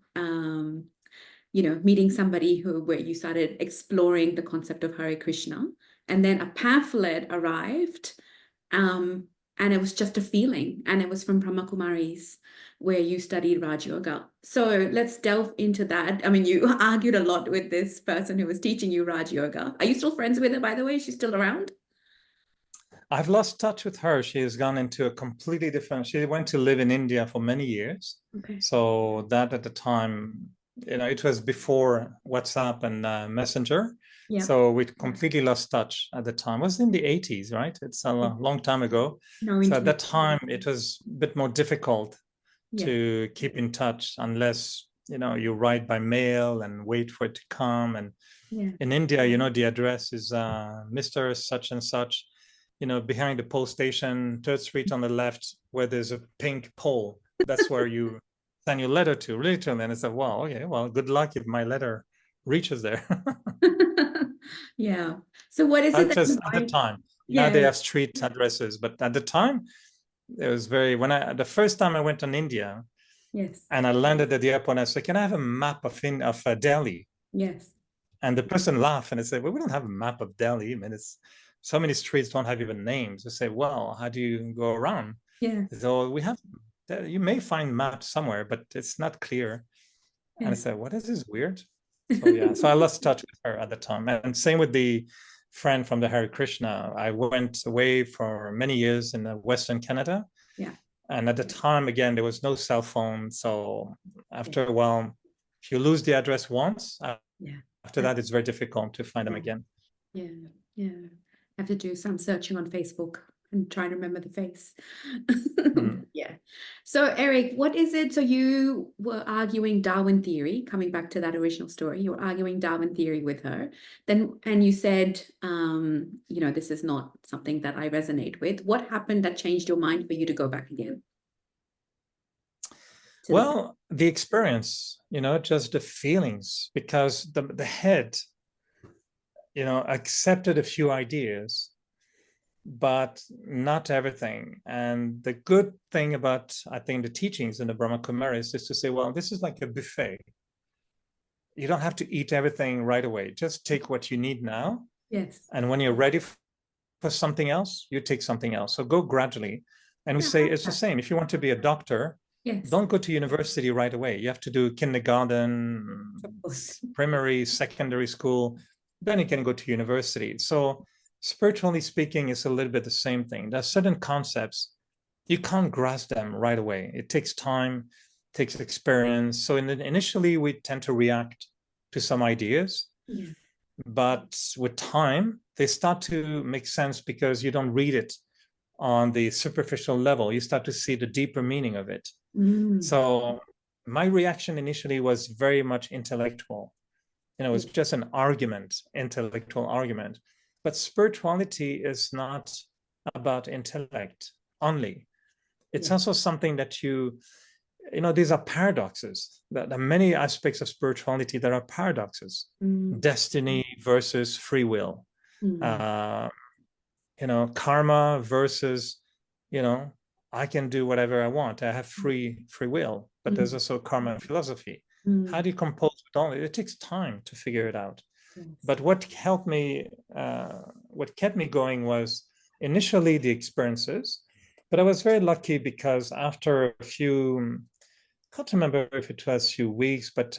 meeting somebody where you started exploring the concept of Hare Krishna. And then a pamphlet arrived, and it was just a feeling. And it was from Brahma Kumaris, where you studied Raj Yoga. So let's delve into that. I mean, you argued a lot with this person who was teaching you Raj Yoga. Are you still friends with her, by the way? She's still around? I've lost touch with her. She has gone into a completely different, she went to live in India for many years. Okay. So that at the time, it was before WhatsApp and Messenger. Yeah. So we completely lost touch at the time. It was in the 80s, right? It's a long time ago. So at that time, it was a bit more difficult to keep in touch unless, you write by mail and wait for it to come. And in India, the address is Mr. Such and Such, behind the post station, 3rd Street on the left, where there's a pink pole. That's where you send your letter to. And then I said, well, okay, well, good luck if my letter reaches there. Yeah. So what is it that just at the time? Now they have street addresses, but at the time, it was the first time I went on India, and I landed at the airport, I said, can I have a map of Delhi? Yes. And the person laughed and I said, well, we don't have a map of Delhi. I mean, it's so many streets don't have even names. I say, well, how do you go around? Yeah. So you may find maps somewhere, but it's not clear. And I said, what is this weird? So I lost touch with her at the time. And same with the friend from the Hare Krishna. I went away for many years in Western Canada. Yeah. And at the time, again, there was no cell phone. So after a while, if you lose the address once, after that, it's very difficult to find them again. Yeah. I have to do some searching on Facebook and try to remember the face. Yeah. So Eric, what is it? So you were arguing Darwin theory, coming back to that original story, you were arguing Darwin theory with her. And you said, this is not something that I resonate with. What happened that changed your mind for you to go back again? Well, the experience, just the feelings, because the head, accepted a few ideas, but not everything. And the good thing about, I think, the teachings in the Brahma Kumaris is to say, well, this is like a buffet. You don't have to eat everything right away. Just take what you need now. Yes. And when you're ready for something else, you take something else. So go gradually. And we Yeah, I say like it's the that. same. If you want to be a doctor, Yes, don't go to university right away. You have to do kindergarten, of course. primary, secondary school, then you can go to university. So spiritually speaking, it's a little bit the same thing. There are certain concepts, you can't grasp them right away. It takes time, takes experience. So initially, we tend to react to some ideas, Yeah. but with time, they start to make sense because you don't read it on the superficial level. You start to see the deeper meaning of it. Mm. So my reaction initially was very much intellectual. It was just an argument, intellectual argument. But spirituality is not about intellect only. It's also something that these are paradoxes. There are many aspects of spirituality that are paradoxes. Destiny versus free will. Karma versus, I can do whatever I want. I have free will, but there's also karma philosophy. How do you compose with all it? It takes time to figure it out. Yes. But what helped me, what kept me going was initially the experiences. But I was very lucky because after a few, I can't remember if it was a few weeks, but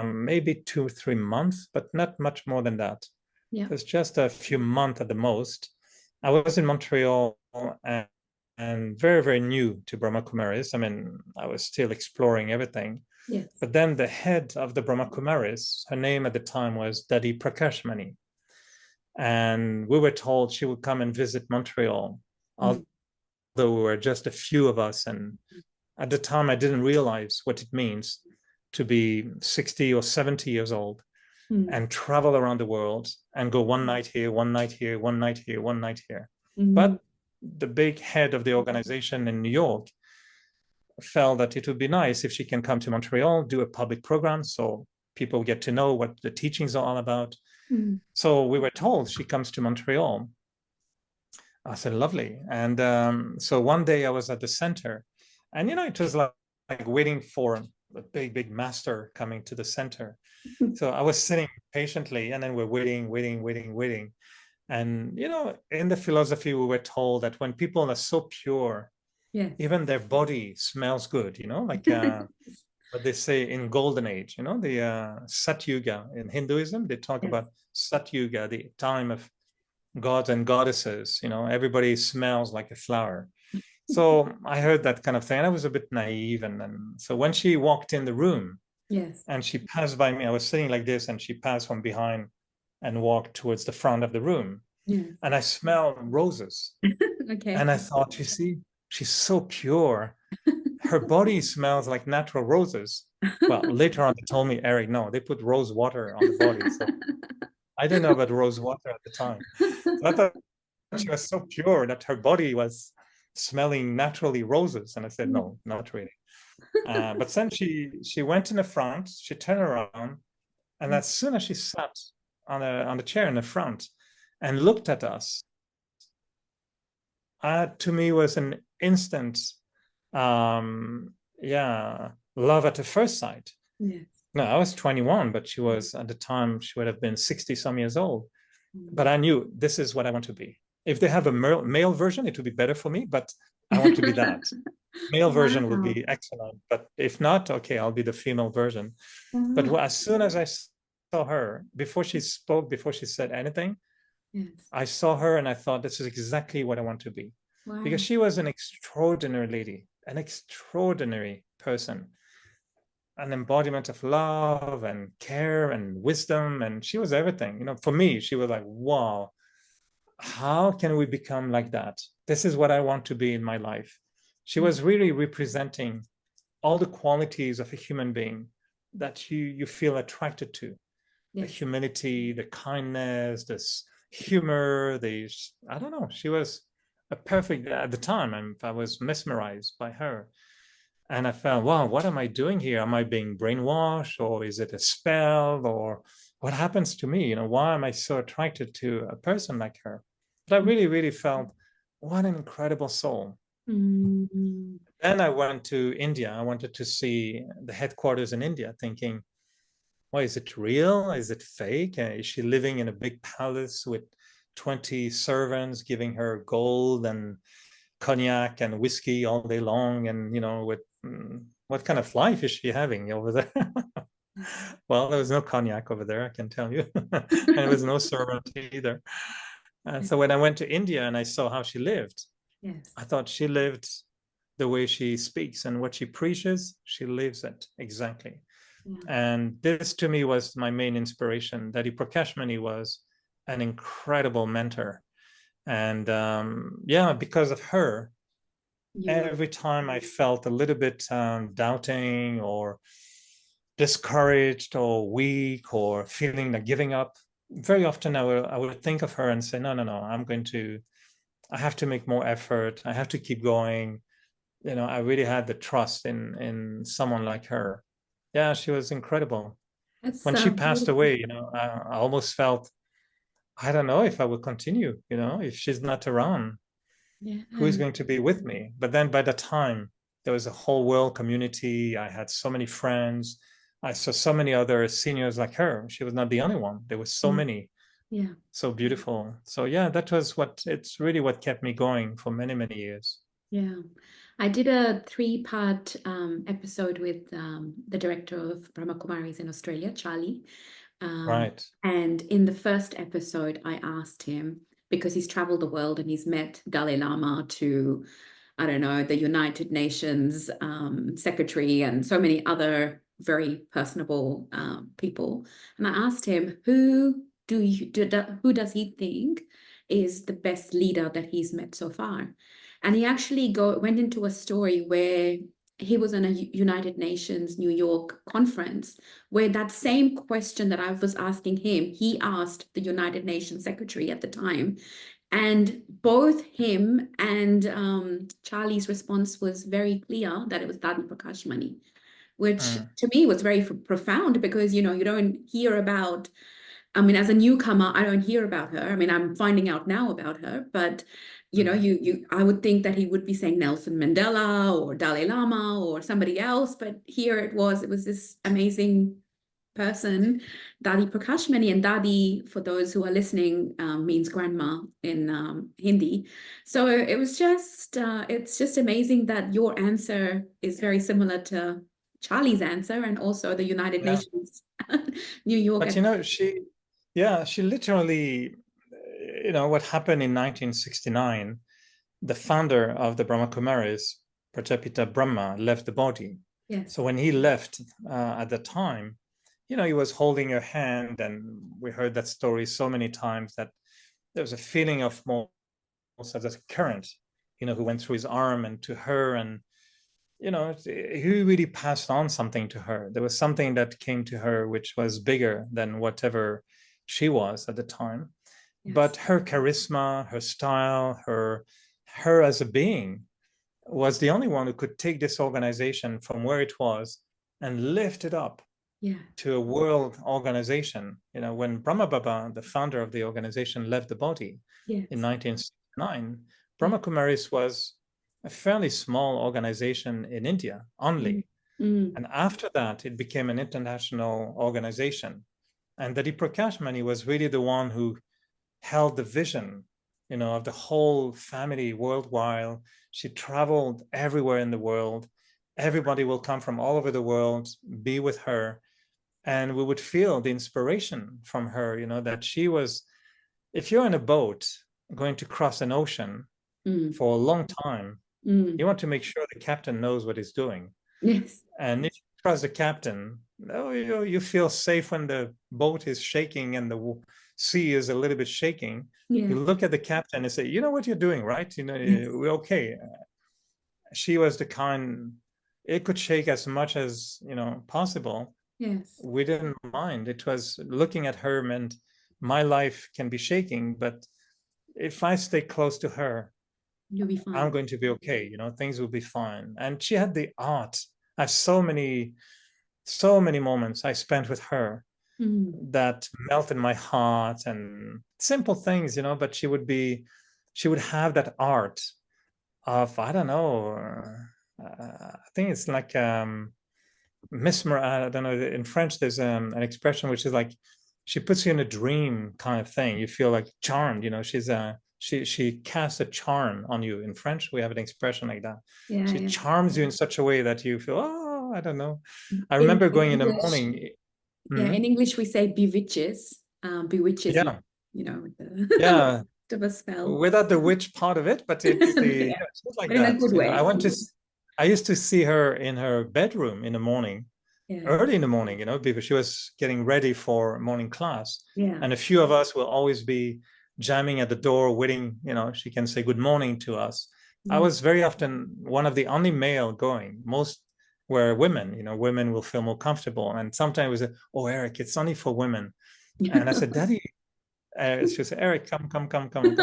maybe 2 or 3 months, but not much more than that. Yeah. It was just a few months at the most. I was in Montreal and very, very new to Brahma Kumaris. I mean, I was still exploring everything. Yes. But then the head of the Brahma Kumaris, her name at the time was Dadi Prakashmani. And we were told she would come and visit Montreal, although we were just a few of us. And at the time, I didn't realize what it means to be 60 or 70 years old and travel around the world and go one night here, one night here, one night here, one night here. But the big head of the organization in New York felt that it would be nice if she can come to Montreal, do a public program so people get to know what the teachings are all about. So we were told she comes to Montreal. I said, lovely. And so one day I was at the center and, it was like waiting for a big master coming to the center. So I was sitting patiently and then we're waiting. And, in the philosophy, we were told that when people are so pure, yes, even their body smells good, like what they say in Golden Age, the Sat Yuga in Hinduism, they talk about Sat Yuga, the time of gods and goddesses, everybody smells like a flower. So I heard that kind of thing. And I was a bit naive. And so when she walked in the room, yes, and she passed by me, I was sitting like this, and she passed from behind and walked towards the front of the room. yes. And I smelled roses. Okay. And I thought, you see, she's so pure. Her body smells like natural roses. Well, later on, they told me, Eric, no, they put rose water on the body. So I didn't know about rose water at the time. So I thought she was so pure that her body was smelling naturally roses. And I said, no, not really. But then she went in the front, she turned around, and as soon as she sat on the chair in the front and looked at us, to me was an instant, love at the first sight. Yes. No, I was 21, but she was at the time, she would have been 60 some years old. But I knew this is what I want to be. If they have a male version, it would be better for me, but I want to be that. Male version will be excellent, but if not, okay, I'll be the female version. But as soon as I saw her, before she spoke, before she said anything, I saw her and I thought, this is exactly what I want to be. Because she was an extraordinary lady, an extraordinary person, an embodiment of love and care and wisdom. And she was everything. For me, she was like, wow, how can we become like that? This is what I want to be in my life. She was really representing all the qualities of a human being that you feel attracted to. The humility, the kindness, this humor, I don't know, she was a perfect, at the time, I was mesmerized by her. And I felt, wow, what am I doing here? Am I being brainwashed, or is it a spell, or what happens to me? Why am I so attracted to a person like her? But I really, really felt what an incredible soul. Mm. Then I went to India. I wanted to see the headquarters in India, thinking, well, is it real? Is it fake? Is she living in a big palace with 20 servants giving her gold and cognac and whiskey all day long? And, with what kind of life is she having over there? Well, there was no cognac over there, I can tell you. And there was no servant either. And so when I went to India and I saw how she lived, Yes. I thought she lived the way she speaks, and what she preaches, she lives it exactly. Yeah. And this to me was my main inspiration. Dadi Prakash Mani was an incredible mentor. And because of her, every time I felt a little bit doubting or discouraged or weak or feeling like giving up, very often I would think of her and say, no, I have to make more effort. I have to keep going. I really had the trust in someone like her. Yeah, she was incredible. That's When she passed beautiful. away, I almost felt, I don't know if I will continue, if she's not around, Yeah. who is going to be with me? But then by the time there was a whole world community, I had so many friends. I saw so many other seniors like her. She was not the only one. There was so many, Yeah. so beautiful. So yeah, it's really what kept me going for many, many years. Yeah. I did a 3-part episode with the director of Brahma Kumaris in Australia, Charlie. Right. And in the first episode, I asked him, because he's traveled the world and he's met Dalai Lama to, I don't know, the United Nations secretary and so many other very personable people. And I asked him, who does he think is the best leader that he's met so far? And he actually went into a story where he was in a United Nations New York conference where that same question that I was asking him, he asked the United Nations secretary at the time. And both him and Charlie's response was very clear that it was Dadi Prakash Mani, which to me was very profound because, you don't hear about, I mean, as a newcomer, I don't hear about her. I mean, I'm finding out now about her, but I would think that he would be saying Nelson Mandela or Dalai Lama or somebody else, but here it was this amazing person, Dadi Prakash Mani. And Dadi, for those who are listening, means grandma in Hindi. So it's just amazing that your answer is very similar to Charlie's answer and also the United Yeah. Nations New York. But she literally, what happened in 1969, the founder of the Brahma Kumaris, Prajapita Brahma, left the body. Yes. So when he left at the time, he was holding her hand, and we heard that story so many times that there was a feeling of more as a current, who went through his arm and to her, and he really passed on something to her. There was something that came to her which was bigger than whatever she was at the time. Yes. But her charisma, her style, her as a being was the only one who could take this organization from where it was and lift it up to a world organization. When Brahma Baba, the founder of the organization, left the body in 1969, Brahma Kumaris was a fairly small organization in India only. And after that, it became an international organization. And Dadi Prakash Mani was really the one who held the vision, of the whole family worldwide. She traveled everywhere in the world. Everybody will come from all over the world, be with her. And we would feel the inspiration from her, that she was, if you're in a boat going to cross an ocean for a long time, you want to make sure the captain knows what he's doing. Yes. And if you trust the captain, you feel safe when the boat is shaking and the sea is a little bit shaking. You look at the captain and say, you know what you're doing, right? We're okay. She was the kind, it could shake as much as, possible. Yes. We didn't mind. It was looking at her meant my life can be shaking, but if I stay close to her, you'll be fine. I'm going to be okay. Things will be fine. And she had the art. I have so many moments I spent with her that melted my heart, and simple things, but she would be she would have that art of, I don't know, I think it's like mesmer. I don't know. In French, there's an expression which is like she puts you in a dream kind of thing. You feel like charmed. She casts a charm on you. In French, we have an expression like that. Yeah, She yeah. charms you in such a way that you feel, oh, I don't know. I In remember going in the English, morning. yeah, in English we say bewitches. Bewitches you, Yeah, with the yeah. of a spell. Without the witch part of it, but it's Yeah, it's just like but in a that. good way. I used to see her in her bedroom in the morning, Yeah, early in the morning, because she was getting ready for morning class. yeah. And a few of us will always be jamming at the door, waiting, she can say good morning to us. I was very often one of the only male going. Most were women, women will feel more comfortable. And sometimes it was, oh, Eric, it's only for women. And I said, Daddy, she'll say, Eric, come. And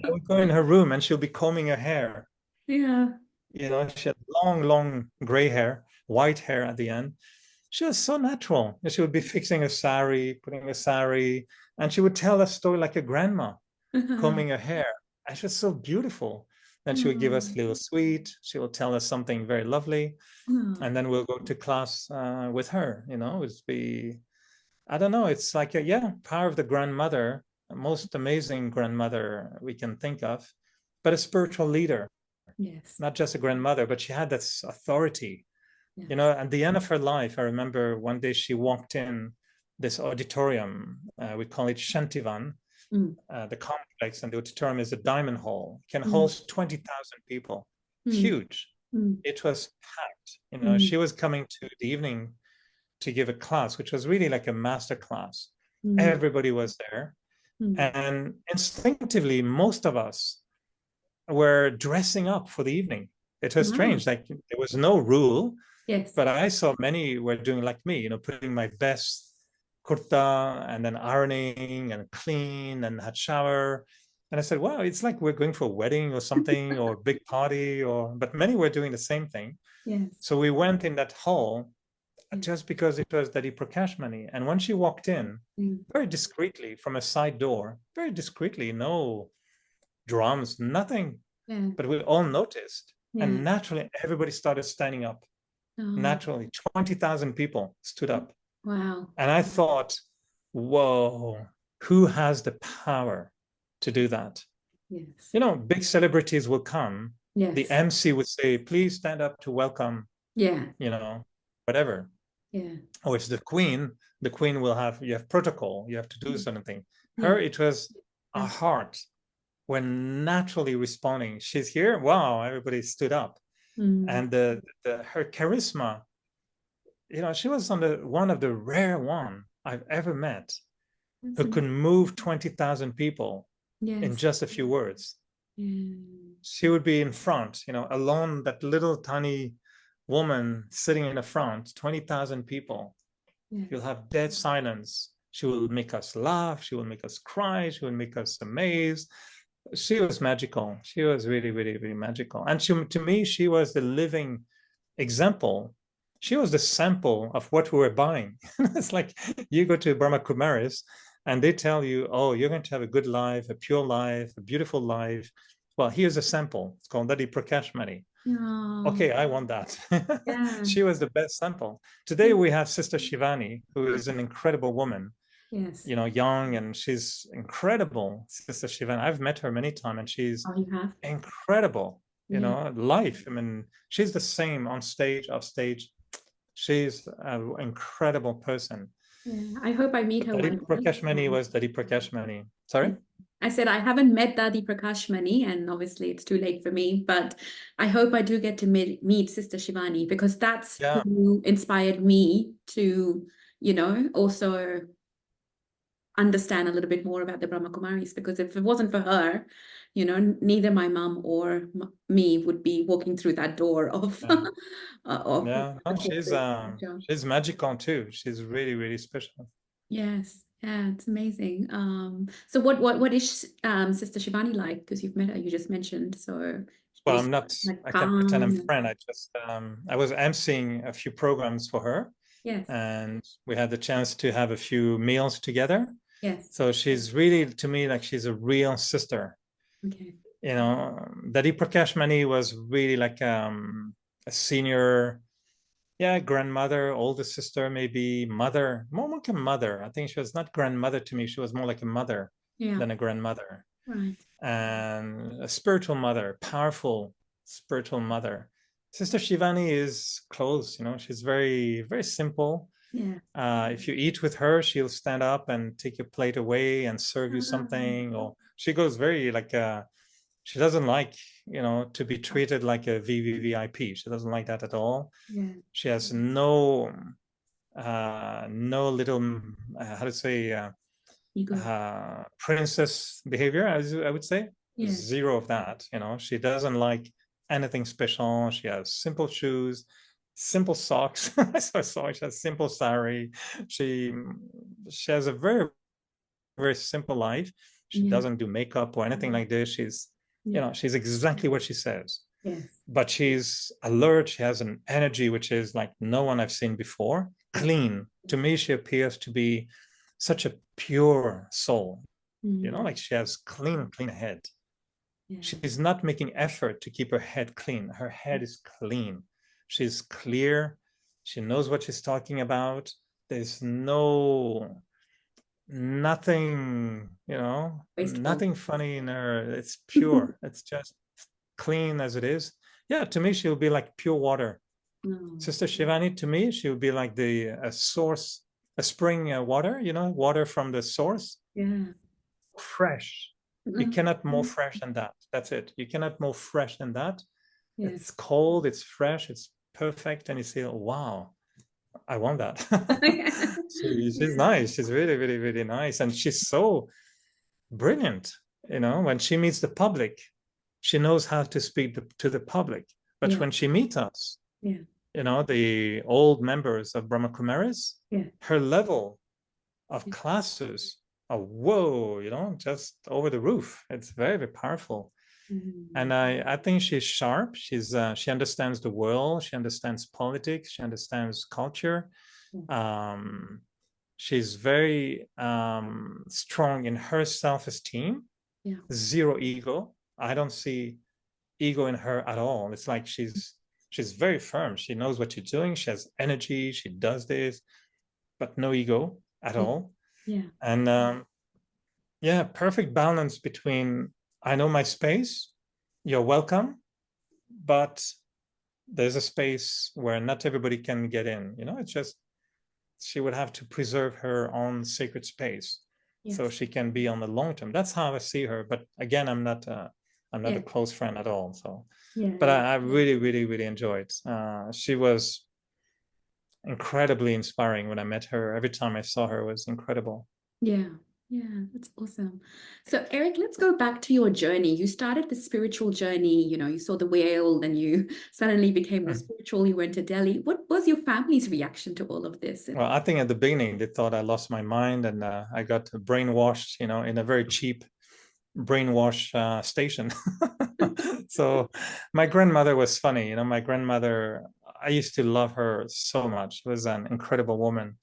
I would go in her room and she'll be combing her hair. Yeah. She had long gray hair, white hair at the end. She was so natural. She would be fixing a sari, putting a sari, and she would tell a story like a grandma, combing her hair. And she was so beautiful. Then she would give us a little sweet. She will tell us something very lovely. And then we'll go to class with her, it'd be, I don't know, it's like power of the grandmother, most amazing grandmother we can think of, but a spiritual leader. Yes. Not just a grandmother, but she had this authority. Yes. At the end of her life, I remember one day she walked in this auditorium. We call it Shantivan, the complex, and the auditorium is a diamond hall. It can host 20,000 people. Huge. It was packed. She was coming to the evening to give a class, which was really like a master class. Everybody was there. And instinctively, most of us were dressing up for the evening. It was strange. Like there was no rule. Yes. But I saw many were doing like me, putting my best kurta and then ironing and clean and had shower. And I said, wow, it's like we're going for a wedding or something or a big party but many were doing the same thing. Yes. So we went in that hall just because it was Dadi Prakashmani. And when she walked in, very discreetly from a side door, very discreetly, no drums, nothing. Yeah. But we all noticed. Yeah. And naturally, everybody started standing up. Naturally, 20,000 people stood up. Wow. And I thought, whoa, who has the power to do that? Yes. Big celebrities will come. Yes. The MC would say, please stand up to welcome. Yeah. Whatever. Yeah. Or it's the queen. The queen will you have protocol. You have to do something. Her, it was a heart when naturally responding. She's here. Wow. Everybody stood up. And her charisma, she was one of the rare one I've ever met who could move 20,000 people in just a few words. She would be in front, alone, that little tiny woman sitting in the front, 20,000 people. You'll have dead silence. She will make us laugh. She will make us cry. She will make us amazed. She was magical. She was really, really, really magical. And to me, she was the living example. She was the sample of what we were buying. It's like you go to Brahma Kumaris and they tell you, oh, you're going to have a good life, a pure life, a beautiful life. Well, here's a sample. It's called Dadi Prakashmani. Oh. Okay, I want that. Yeah. She was the best sample. Today we have Sister Shivani, who is an incredible woman. Yes. Young, and she's incredible, Sister Shivani. I've met her many times, and she's incredible. Life. I mean, she's the same on stage, off stage. She's an incredible person. Yeah, I hope I meet her. Dadi Prakashmani was Dadi Prakashmani. Sorry? I said I haven't met Dadi Prakashmani, and obviously it's too late for me, but I hope I do get to meet Sister Shivani, because that's who inspired me to, also understand a little bit more about the Brahma Kumaris, because if it wasn't for her, neither my mom or me would be walking through that door of she's magical too. She's really, really special. Yes. Yeah, it's amazing. So what is Sister Shivani like? Because you've met her, you just mentioned. So well, I'm not, I can't pretend I'm a friend. I just I was emceeing a few programs for her. Yes. And we had the chance to have a few meals together. Yes. So she's really, to me, like she's a real sister. Okay. You know, Dadi Prakash Mani was really like a senior, yeah, grandmother, older sister, maybe mother, more like a mother. I think she was not grandmother to me. She was more like a mother Yeah. than a grandmother. Right. And a spiritual mother, powerful spiritual mother. Sister Shivani is close, you know, she's very, very simple. Yeah. If you eat with her, she'll stand up and take your plate away and serve you something. Or she goes very like she doesn't like, you know, to be treated like a VVVIP. She doesn't like that at all. Yeah. She has no little how to say Ego. princess behavior, as I would say. Yeah. Zero of that. You know, she doesn't like anything special. She has simple shoes, simple socks. I saw she has simple sari. She has a very, very simple life. She Yeah. doesn't do makeup or anything like this. She's, you know, she's exactly what she says. Yes. But she's alert. She has an energy which is like no one I've seen before. Clean. To me, she appears to be such a pure soul. You know, like she has clean head. Yeah. She's not making effort to keep her head clean. Her head is clean. She's clear. She knows what she's talking about. There's nothing, you know, Wasteful. nothing funny in her. It's pure. It's just clean as it is. Yeah, to me, she'll be like pure water. Sister Shivani, to me, she'll be like the source, a spring water, you know, water from the source. Yeah. Fresh. You cannot more fresh than that. That's it. You cannot more fresh than that. Yes. It's cold, it's fresh, it's perfect. And you say, wow, I want that. She's nice. She's really, really, really nice. And she's so brilliant. You know, when she meets the public, she knows how to speak to the public. But when she meets us, you know, the old members of Brahma Kumaris, her level of classes are, whoa, you know, just over the roof. It's very, very powerful. And I think she's sharp. She's she understands the world. She understands politics. She understands culture. She's very strong in her self-esteem. Zero ego. I don't see ego in her at all. It's like she's very firm. She knows what she's doing. She has energy. She does this, but no ego at all. Yeah. And yeah, perfect balance between I know my space, you're welcome, but there's a space where not everybody can get in. You know, it's just she would have to preserve her own sacred space so she can be on the long term. That's how I see her. But again, I'm not a close friend at all. So, but I really, really, really enjoyed. She was incredibly inspiring when I met her. Every time I saw her, it was incredible. Yeah, that's awesome. So Eric, let's go back to your journey. You started the spiritual journey, you know, you saw the whale, then you suddenly became more spiritual, you went to Delhi. What was your family's reaction to all of this? Well, I think at the beginning they thought I lost my mind and I got brainwashed, you know, in a very cheap brainwash station. So my grandmother was funny, you know, my grandmother, I used to love her so much. She was an incredible woman.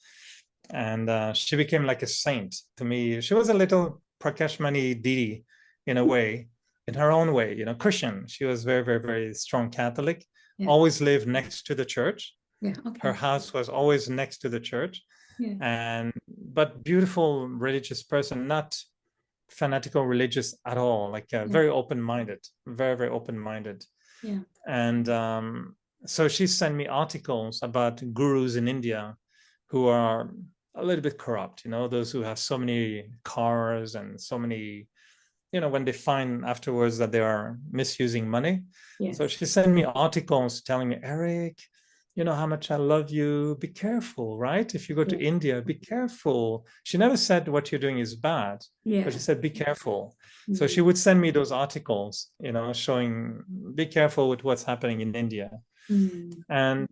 And she became like a saint to me. She was a little Prakash Mani Didi in a way, in her own way, you know, Christian. She was very, very, very strong Catholic, always lived next to the church. Her house was always next to the church. But beautiful religious person, not fanatical religious at all, like very open-minded, very, very open-minded. And so she sent me articles about gurus in India who are a little bit corrupt, you know, those who have so many cars and so many, you know, when they find afterwards that they are misusing money. So she sent me articles telling me, Eric, you know how much I love you. Be careful, right? If you go to India, be careful. She never said what you're doing is bad, but she said, be careful. So she would send me those articles, you know, showing, be careful with what's happening in India. And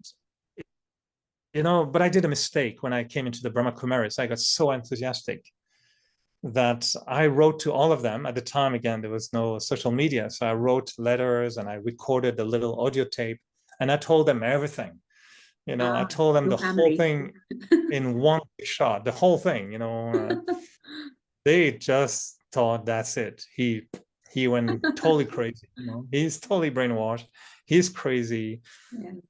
you know, but I did a mistake when I came into the Brahma Kumaris. I got so enthusiastic that I wrote to all of them. At the time, again, there was no social media. So I wrote letters and I recorded a little audio tape and I told them everything. You know, I told them the whole thing in one shot, the whole thing, you know. They just thought that's it. He He went totally crazy. He's totally brainwashed. He's crazy.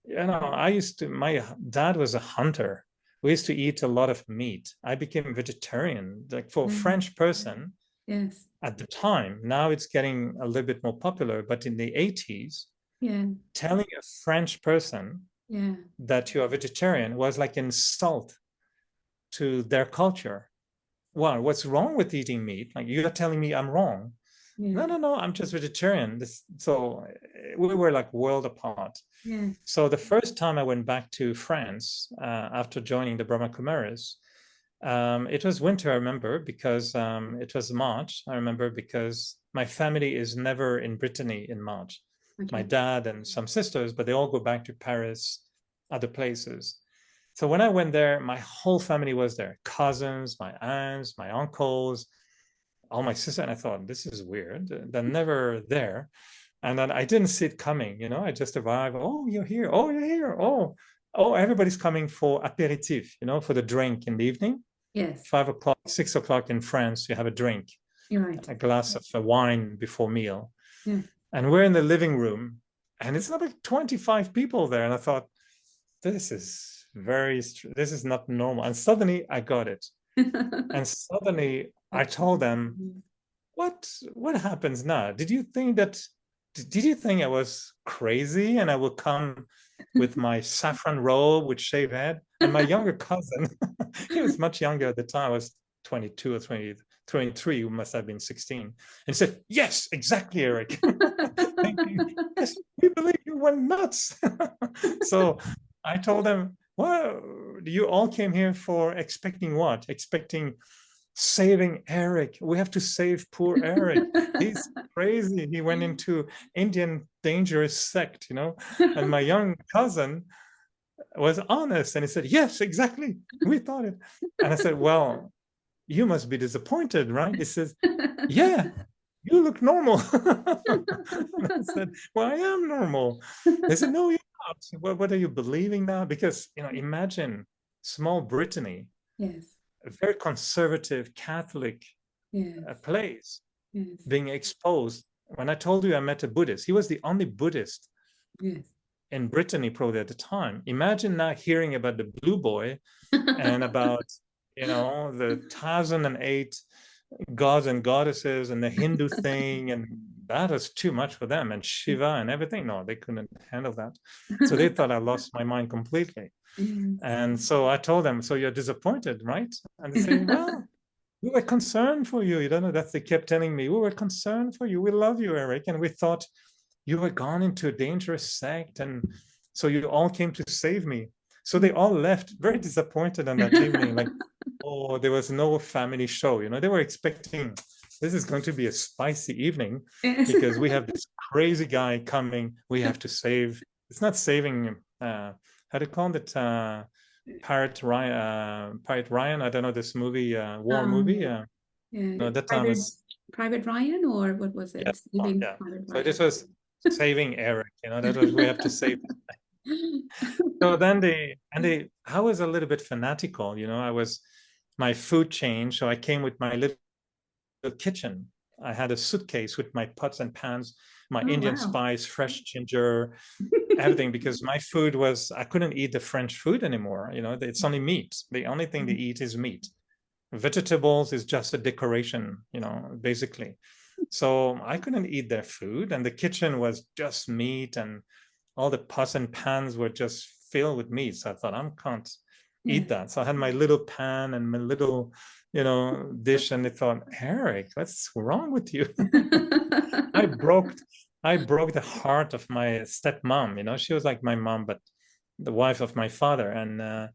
My dad was a hunter. We used to eat a lot of meat. I became vegetarian. Like, for a French person, Yes. at the time, now it's getting a little bit more popular, but in the 80s, telling a French person that you are vegetarian was like an insult to their culture. Well, what's wrong with eating meat? Like, you're telling me I'm wrong. No, I'm just vegetarian. So we were like world apart. So the first time I went back to France after joining the Brahma Kumaris, it was winter, I remember, because it was March. I remember because my family is never in Brittany in March. My dad and some sisters, but they all go back to Paris, other places. So when I went there, my whole family was there. Cousins, my aunts, my uncles, all my sisters. And I thought, this is weird. They're never there. And then I didn't see it coming, I just arrived. Oh, you're here. Oh, you're here. Oh, everybody's coming for aperitif, for the drink in the evening. Yes. 5 o'clock, 6 o'clock in France, you have a drink, a glass of wine before meal. And we're in the living room, and it's not like 25 people there. And I thought, this is not normal. And suddenly I got it. And suddenly I told them, what happens now? Did you think I was crazy and I will come with my saffron robe with shaved head? And my younger cousin, he was much younger at the time, I was 22 or 23, who must have been 16. And he said, yes, exactly, Eric. Thank you. Yes, we believe you went nuts. So I told them, well, you all came here for expecting what? Expecting saving Eric. We have to save poor Eric. He's crazy. He went into Indian dangerous sect, And my young cousin was honest, and he said, yes, exactly. We thought it. And I said, well, you must be disappointed, right? He says, yeah, you look normal. And I said, well, I am normal. They said, no, you're not. What are you believing now? Because, imagine small Brittany. Yes. A very conservative Catholic place being exposed. When I told you I met a Buddhist, he was the only Buddhist in Brittany probably at the time. Imagine now hearing about the Blue Boy and about, the 1008 gods and goddesses and the Hindu thing. And that was too much for them. And Shiva and everything. No, they couldn't handle that. So they thought I lost my mind completely. And so I told them, so you're disappointed, right? And they say, well, we were concerned for you. That they kept telling me, we were concerned for you. We love you, Eric. And we thought you were gone into a dangerous sect. And so you all came to save me. So they all left very disappointed on that evening. Like, oh, there was no family show. They were expecting this is going to be a spicy evening because we have this crazy guy coming. We have to save. It's not saving. How do you call it? Pirate Ryan. I don't know this movie, war movie. No, that time was Private Ryan, or what was it? Yeah. So this was saving Eric. That was we have to save. So then I was a little bit fanatical. My food changed, so I came with my little kitchen. I had a suitcase with my pots and pans, my Indian spice, fresh ginger, everything, because my food I couldn't eat the French food anymore. It's only meat. The only thing they eat is meat. Vegetables is just a decoration, basically. So I couldn't eat their food, and the kitchen was just meat, and all the pots and pans were just filled with meat. So I thought, I can't eat that. So I had my little pan and my little, dish, and they thought, Eric, what's wrong with you? I broke the heart of my stepmom. She was like my mom, but the wife of my father, and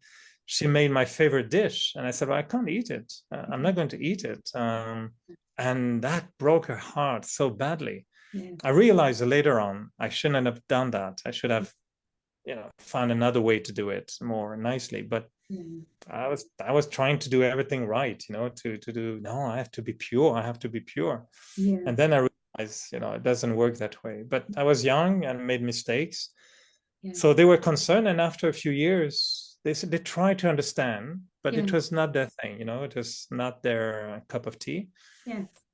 she made my favorite dish, and I said, well, I can't eat it. I'm not going to eat it. And that broke her heart so badly. I realized later on I shouldn't have done that. I should have found another way to do it more nicely. But I was trying to do everything right, to do, no, I have to be pure. I have to be pure. And then I realized, it doesn't work that way. But I was young and made mistakes. So they were concerned. And after a few years, they said they tried to understand, but it was not their thing, it was not their cup of tea.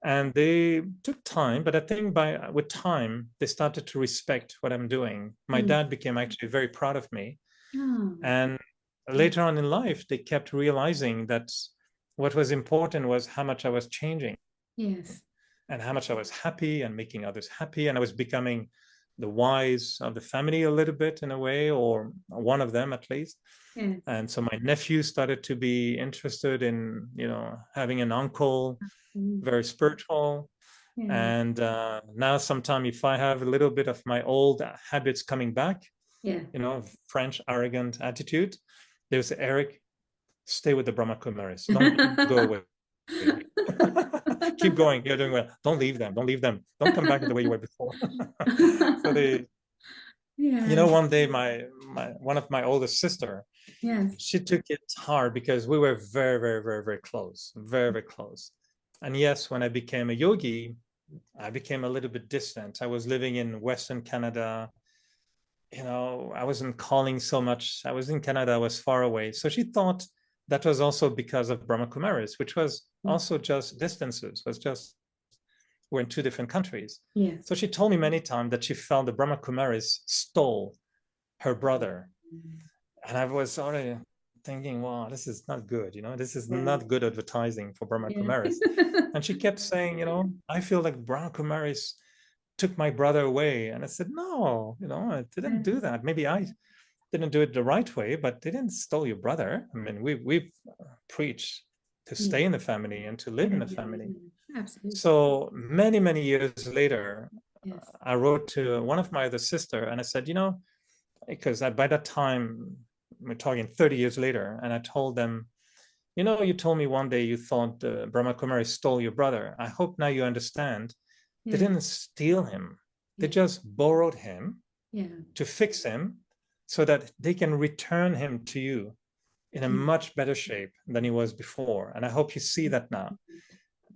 And they took time, but I think with time, they started to respect what I'm doing. My dad became actually very proud of me. Oh, And later on in life, they kept realizing that what was important was how much I was changing yes. and how much I was happy and making others happy. And I was becoming the wise of the family a little bit in a way, or one of them at least. Yes. And so my nephew started to be interested in, having an uncle, very spiritual. Yeah. And now sometime if I have a little bit of my old habits coming back, Yeah. French arrogant attitude, they say, Eric, stay with the Brahma Kumaris. Don't go away. Keep going. You're doing well. Don't leave them. Don't leave them. Don't come back the way you were before. So Yeah. one day one of my oldest sister, Yes. she took it hard because we were very, very, very, very close, very, very close. And yes, when I became a yogi, I became a little bit distant. I was living in Western Canada. I wasn't calling so much. I was in Canada, I was far away. So she thought that was also because of Brahma Kumaris, which was also just distances, we're in two different countries. Yes. So she told me many times that she felt the Brahma Kumaris stole her brother. And I was already thinking, wow, this is not good. This is not good advertising for Brahma Kumaris. And she kept saying, I feel like Brahma Kumaris took my brother away. And I said, no, I didn't do that. Maybe I didn't do it the right way, but they didn't steal your brother. I mean, we've preached to stay in the family and to live in the family. Absolutely. So many, many years later, Yes. I wrote to one of my other sister and I said, because by that time, we're talking 30 years later, and I told them, you told me one day you thought Brahma Kumaris stole your brother. I hope now you understand. They didn't steal him. They just borrowed him to fix him so that they can return him to you in a much better shape than he was before. And I hope you see that now.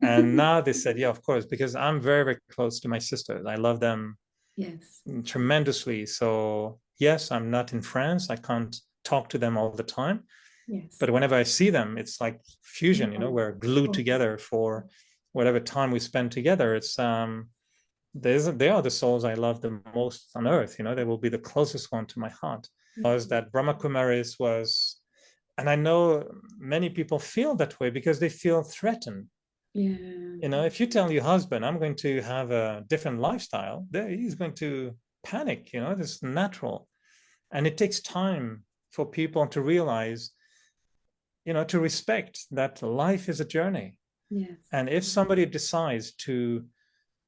And now they said, yeah, of course, because I'm very, very close to my sisters. I love them tremendously. So yes, I'm not in France. I can't talk to them all the time. Yes. But whenever I see them, it's like fusion, we're glued together for whatever time we spend together. It's they are the souls I love the most on earth. They will be the closest one to my heart. Was that Brahma Kumaris was, and I know many people feel that way because they feel threatened. Yeah. If you tell your husband, I'm going to have a different lifestyle, he's going to panic. This is natural. And it takes time for people to realize, to respect that life is a journey. Yes. And if somebody decides to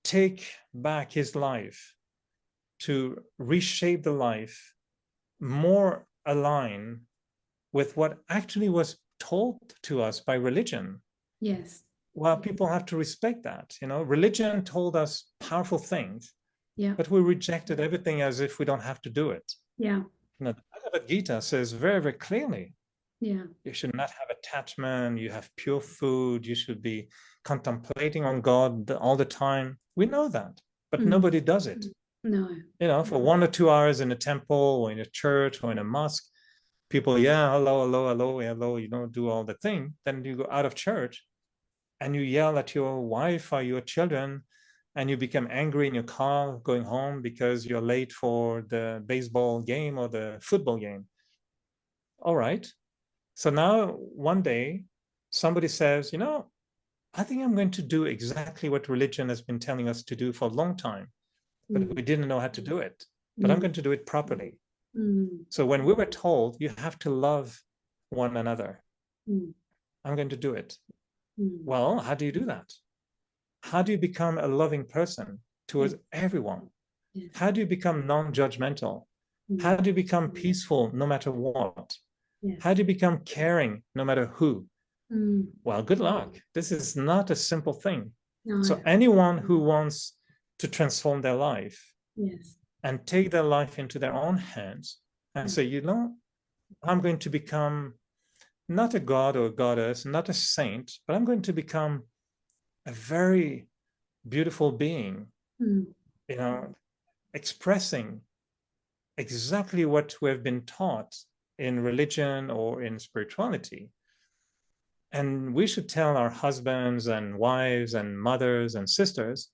take back his life, to reshape the life more aligned with what actually was told to us by religion. Yes. Well, people have to respect that. Religion told us powerful things, but we rejected everything as if we don't have to do it. Yeah. The Bhagavad Gita says very, very clearly, you should not have attachment, you have pure food, you should be contemplating on God all the time. We know that, but nobody does it. No. For 1 or 2 hours in a temple or in a church or in a mosque, people, hello, hello, hello, hello, do all the thing. Then you go out of church and you yell at your wife or your children, and you become angry in your car going home because you're late for the baseball game or the football game. All right. So now one day somebody says, I think I'm going to do exactly what religion has been telling us to do for a long time, but we didn't know how to do it. But I'm going to do it properly. So when we were told you have to love one another, I'm going to do it. Well, how do you do that? How do you become a loving person towards everyone? How do you become non-judgmental? How do you become peaceful no matter what? How do you become caring no matter who? Well, good luck. This is not a simple thing. No. So anyone who wants to transform their life and take their life into their own hands and say, I'm going to become not a god or a goddess, not a saint, but I'm going to become a very beautiful being, expressing exactly what we have been taught in religion or in spirituality. And we should tell our husbands and wives and mothers and sisters,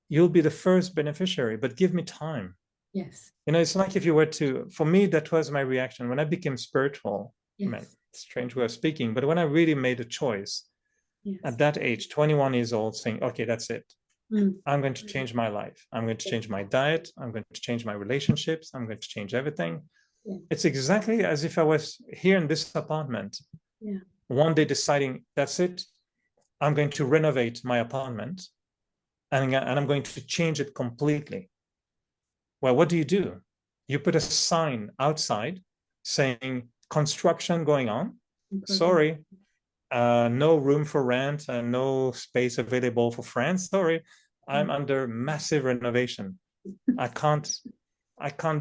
you'll be the first beneficiary, but give me time. Yes. You know, it's like if you were to, for me, that was my reaction when I became spiritual. I mean, Yes. strange way of speaking, but when I really made a choice Yes. at that age, 21 years old, saying, okay, that's it. Mm. I'm going to change my life. I'm going to change my diet. I'm going to change my relationships. I'm going to change everything. Yeah. It's exactly as if I was here in this apartment, Yeah. one day deciding, that's it. I'm going to renovate my apartment and I'm going to change it completely. Well, what do? You put a sign outside saying construction going on. Sorry, no room for rent and no space available for friends. Sorry, I'm under massive renovation. I can't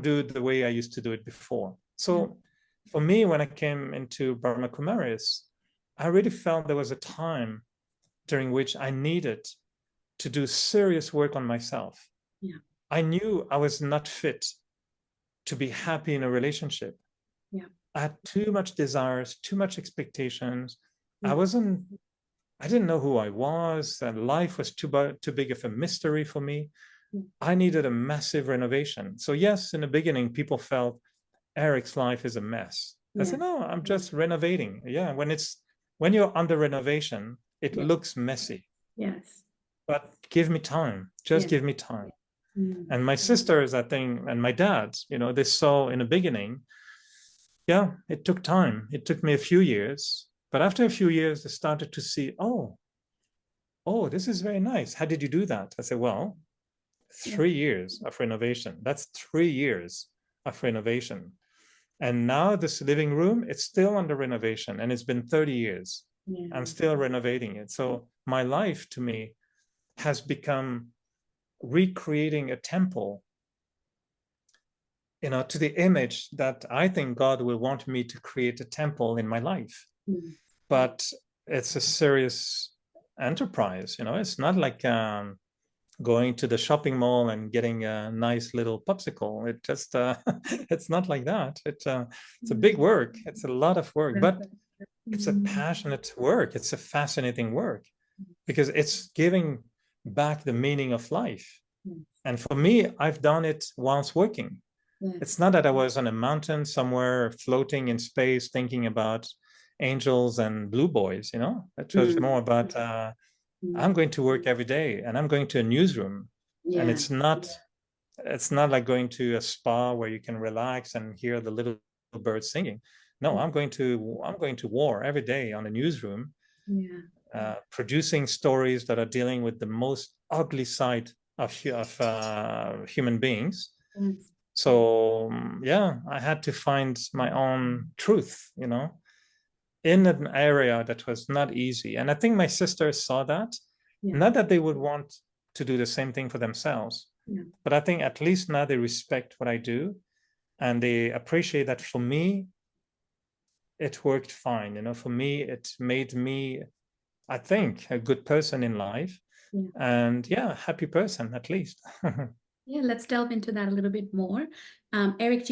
do it the way I used to do it before. So for me, when I came into Brahma Kumaris, I really felt there was a time during which I needed to do serious work on myself. Yeah. I knew I was not fit to be happy in a relationship. Yeah. I had too much desires, too much expectations. Yeah. I didn't know who I was, and life was too big of a mystery for me. Yeah. I needed a massive renovation. So yes, in the beginning, people felt Eric's life is a mess. I said, no, I'm just renovating. Yeah, when you're under renovation, it looks messy. Yes. But give me time. Just give me time. Mm. And my sisters, I think, and my dad, you know, they saw in the beginning, yeah, it took time. It took me a few years. But after a few years, they started to see, oh, this is very nice. How did you do that? I said, well, 3 years of renovation. That's 3 years of renovation. And now this living room, it's still under renovation and it's been 30 years. Yeah. I'm still renovating it. So my life to me has become recreating a temple, you know, to the image that I think God will want me to create a temple in my life. Mm-hmm. But it's a serious enterprise, you know. It's not like going to the shopping mall and getting a nice little popsicle. It just it's not like that. It's a big work. It's a lot of work, but it's a passionate work. It's a fascinating work because it's giving back the meaning of life. And for me, I've done it whilst working. It's not that I was on a mountain somewhere floating in space thinking about angels and blue boys, you know. It was more about I'm going to work every day and I'm going to a newsroom. And it's not like going to a spa where you can relax and hear the little birds singing. No, I'm going to war every day on a newsroom, producing stories that are dealing with the most ugly side of human beings. So yeah, I had to find my own truth, you know, in an area that was not easy. And I think my sisters saw that, not that they would want to do the same thing for themselves, but I think at least now they respect what I do and they appreciate that for me, it worked fine. You know, for me, it made me, I think, a good person in life and a happy person at least. Yeah, let's delve into that a little bit more. Eric,